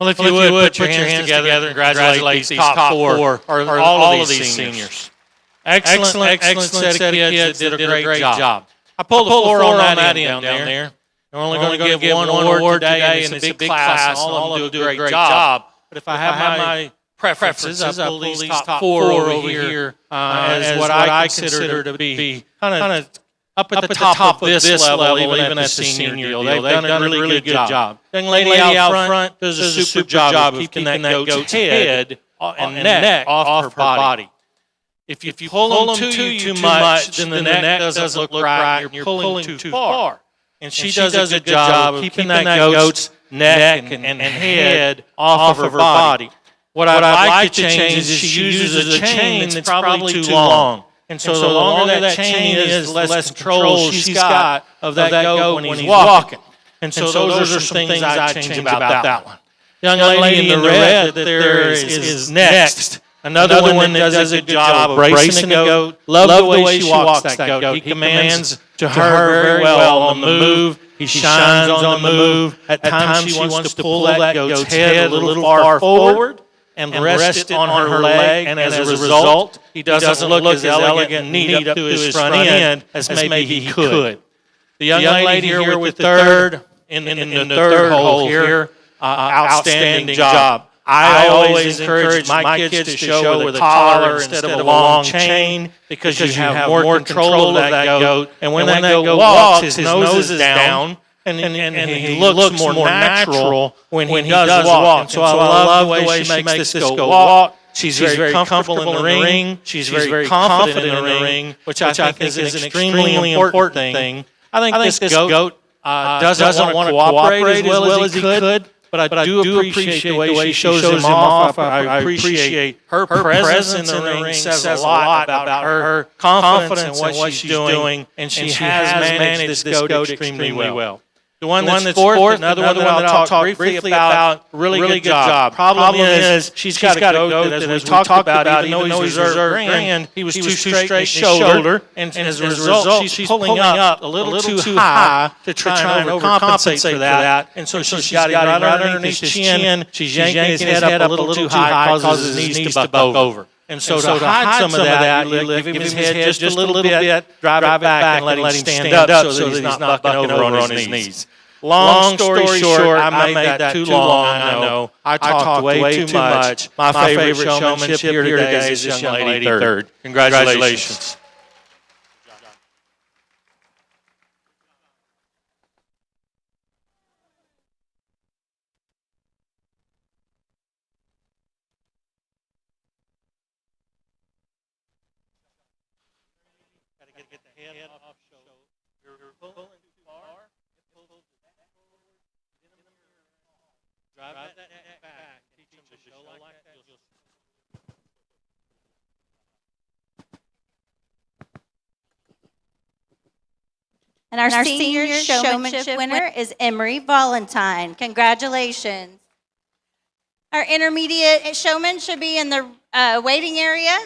Well, if you would, put your hands together and congratulate these top four, or all of these seniors. Excellent set of kids that did a great job. I pulled the floor on that end down there. We're only going to give one award today, and it's a big class, and all of them do a great job. But if I have my preferences, I pull these top four over here as what I consider to be kind of up at the top of this level, even at the senior deal. They've done a really good job. Young lady out front does a super job of keeping that goat's head and neck off her body. If you pull them to you too much, then the neck doesn't look right, and you're pulling too far. And she does a good job of keeping that goat's neck and head off of her body. What I'd like to change is she uses a chain that's probably too long. And so the longer that chain is, the less control she's got of that goat when he's walking. And so those are some things I'd change about that one. Young lady in the red that there is next. Another one that does a good job of bracing the goat. Love the way she walks that goat. He commands to her very well on the move. He shines on the move. At times she wants to pull that goat's head a little far forward and rest it on her leg, and as a result, he doesn't look as elegant and neat up to his front end as maybe he could. The young lady here with the third, in the third hole here, outstanding job. I always encourage my kids to show with a collar instead of a long chain because you have more control of that goat. And when that goat walks, his nose is down, and he looks more natural when he does walk. And so I love the way she makes this goat walk. She's very comfortable in the ring. She's very confident in the ring, which I think is an extremely important thing. I think this goat doesn't want to cooperate as well as he could. But I do appreciate the way she shows him off. I appreciate her presence in the ring says a lot about her confidence in what she's doing, and she has managed this goat extremely well. The one that's fourth, another one that I'll talk briefly about, really good job. Problem is, she's got a goat that, as we talked about, even though he's reserved grand, he was too straight in his shoulder, and as a result, she's pulling up a little too high to try and overcompensate for that, and so she's got him right underneath his chin. She's yanking his head up a little too high, causes his knees to buck over. And so to hide some of that, you give him his head just a little bit, drive it back, and let him stand up so that he's not bucking over on his knees. Long story short, I made that too long, I know. I talked way too much. My favorite showmanship here today is this young lady third. Congratulations. Drive that back. Teach them to show like that. And our senior showmanship winner is Emery Valentine. Congratulations. Our intermediate showman should be in the waiting area.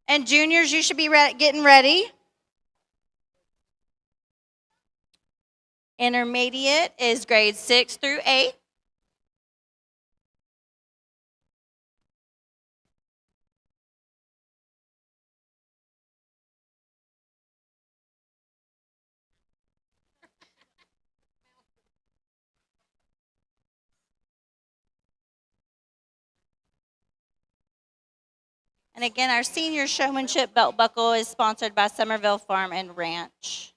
And juniors, you should be getting ready. Intermediate is grades 6 through 8. And again, our senior showmanship belt buckle is sponsored by Somerville Farm and Ranch.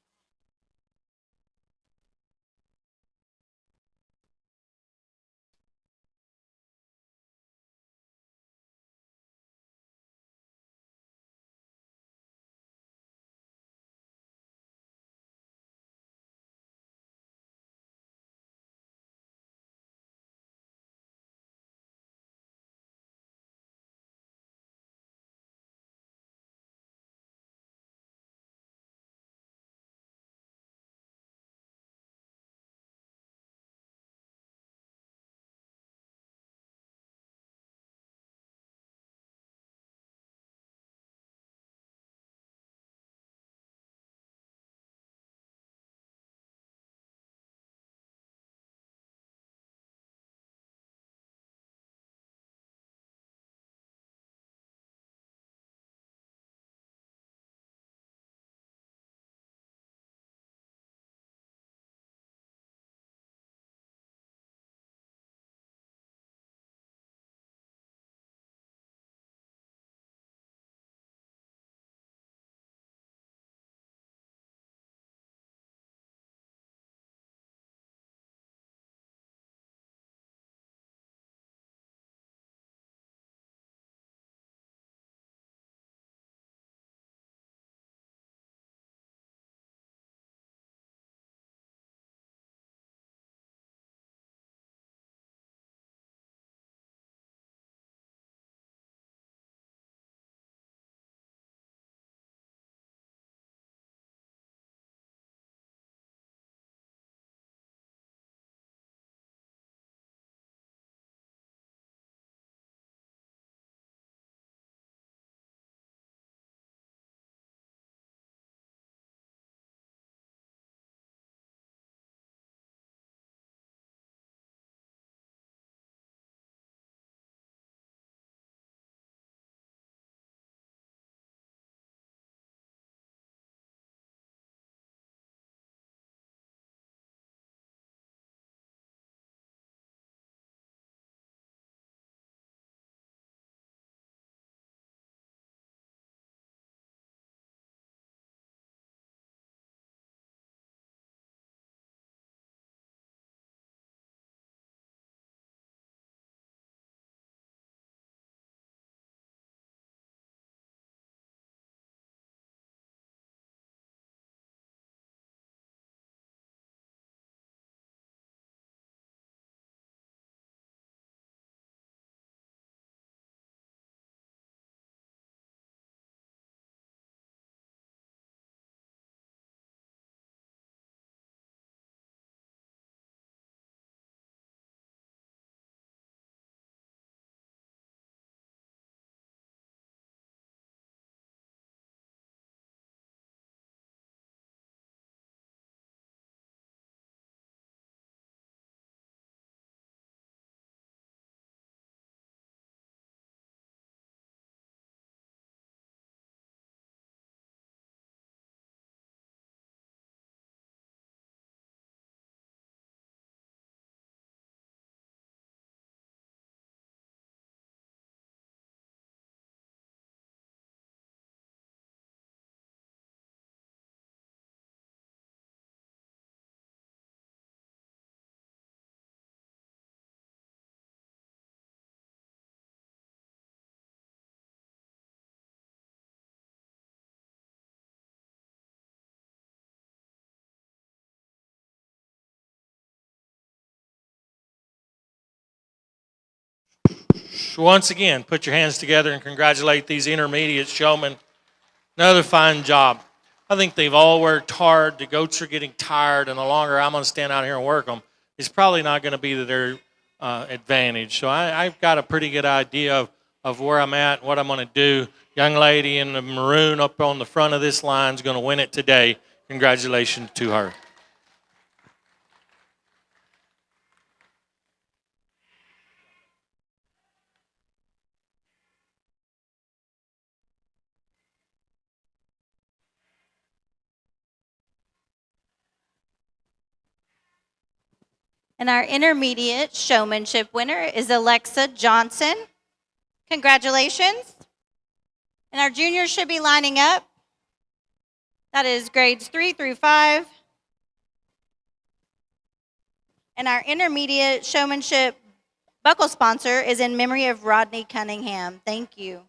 So once again, put your hands together and congratulate these intermediate showmen. Another fine job. I think they've all worked hard. The goats are getting tired, and the longer I'm going to stand out here and work them, it's probably not going to be to their advantage. So I've got a pretty good idea of where I'm at and what I'm going to do. Young lady in the maroon up on the front of this line is going to win it today. Congratulations to her. And our intermediate showmanship winner is Alexa Johnson. Congratulations. And our juniors should be lining up. That is grades 3 through 5. And our intermediate showmanship buckle sponsor is in memory of Rodney Cunningham. Thank you.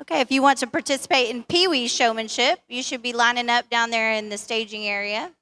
Okay, if you want to participate in Pee Wee showmanship, you should be lining up down there in the staging area.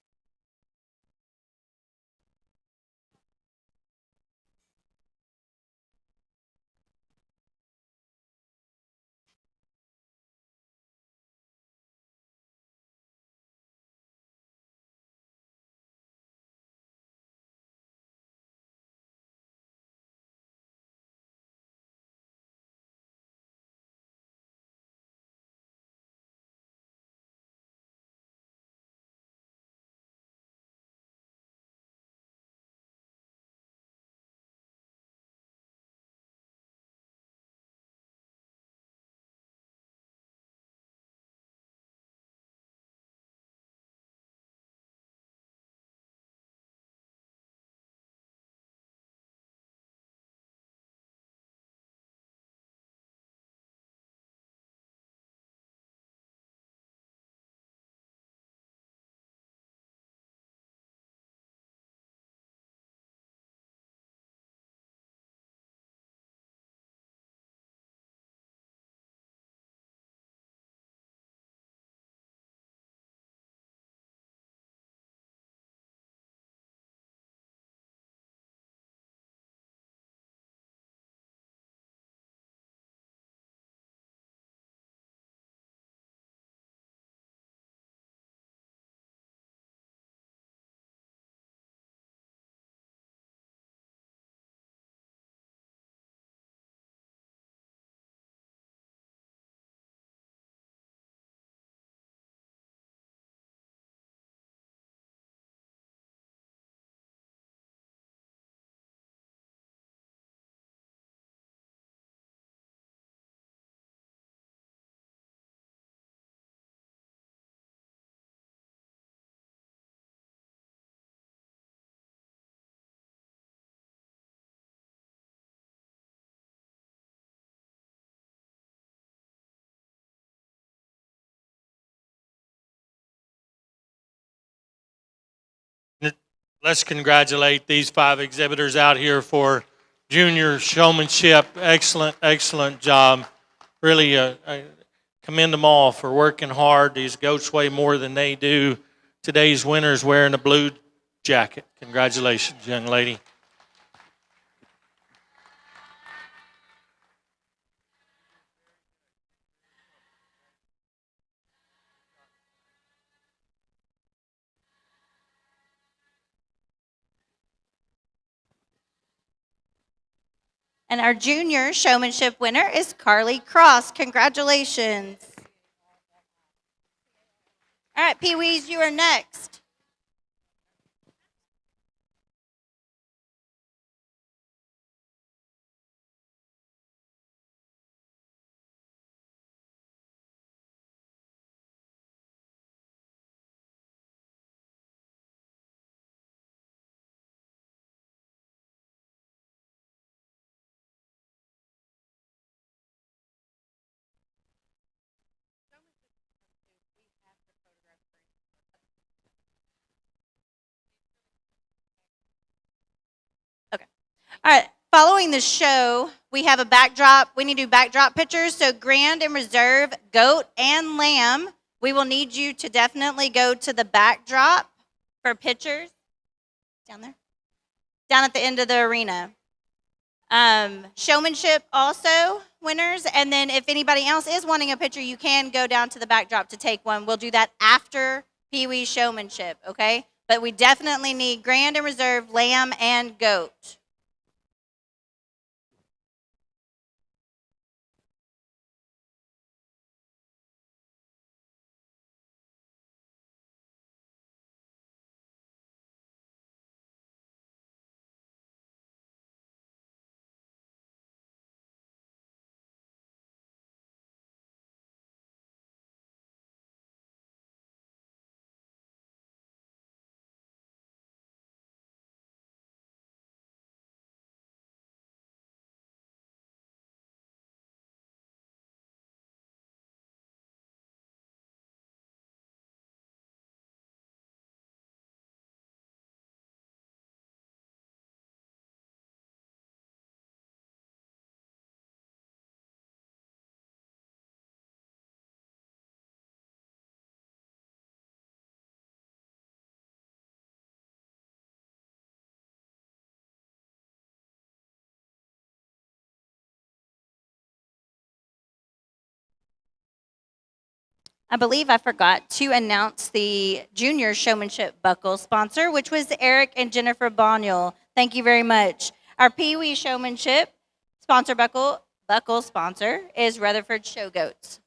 Let's congratulate these 5 exhibitors out here for junior showmanship. Excellent, excellent job. Really, I commend them all for working hard. These goats weigh more than they do. Today's winner's wearing a blue jacket. Congratulations, young lady. And our junior showmanship winner is Carly Cross. Congratulations. All right, Pee-wees, you are next. Okay. All right. Following the show, we have a backdrop. We need to do backdrop pictures. So grand and reserve, goat and lamb. We will need you to definitely go to the backdrop for pictures. Down there. Down at the end of the arena. Showmanship also winners. And then if anybody else is wanting a picture, you can go down to the backdrop to take one. We'll do that after Pee-wee showmanship, okay? But we definitely need grand and reserve, lamb, and goat. I believe I forgot to announce the junior showmanship buckle sponsor, which was Eric and Jennifer Boniel. Thank you very much. Our Pee-wee showmanship sponsor buckle sponsor is Rutherford Show Goats.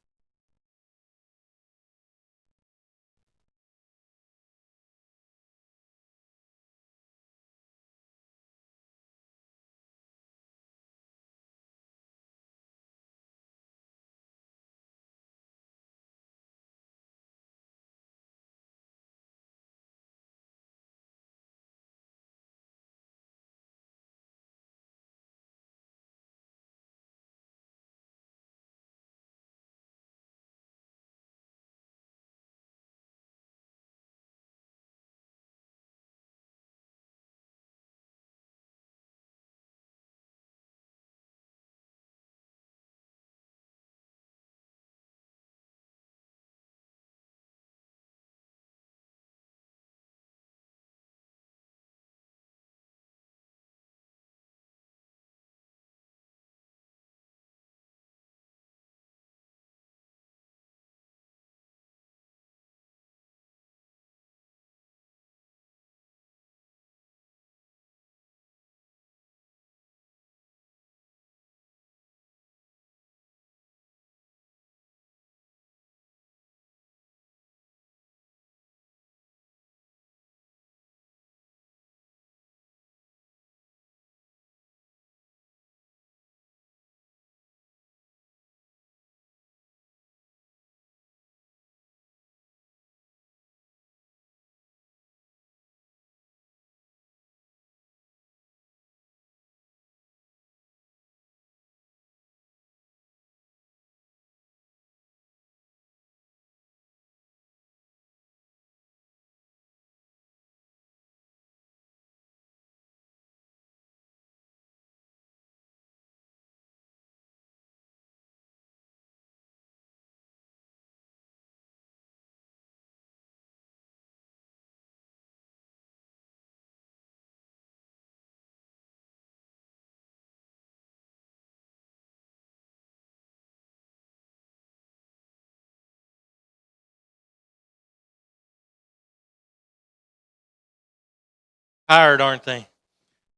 Tired, aren't they?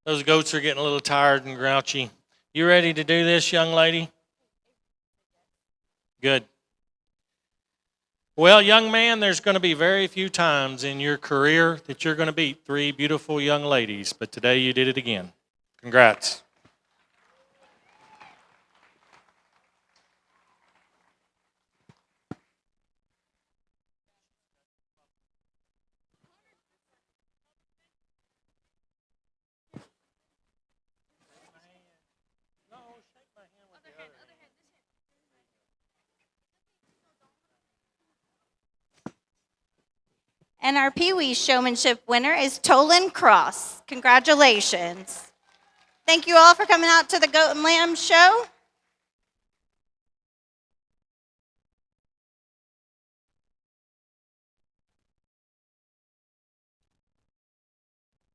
Those goats are getting a little tired and grouchy. You ready to do this, young lady? Good. Well, young man, there's going to be very few times in your career that you're going to beat 3 beautiful young ladies, but today you did it again. Congrats. And our Pee Wee showmanship winner is Tolan Cross. Congratulations. Thank you all for coming out to the Goat and Lamb show.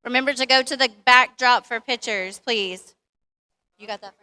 Remember to go to the backdrop for pictures, please. You got that?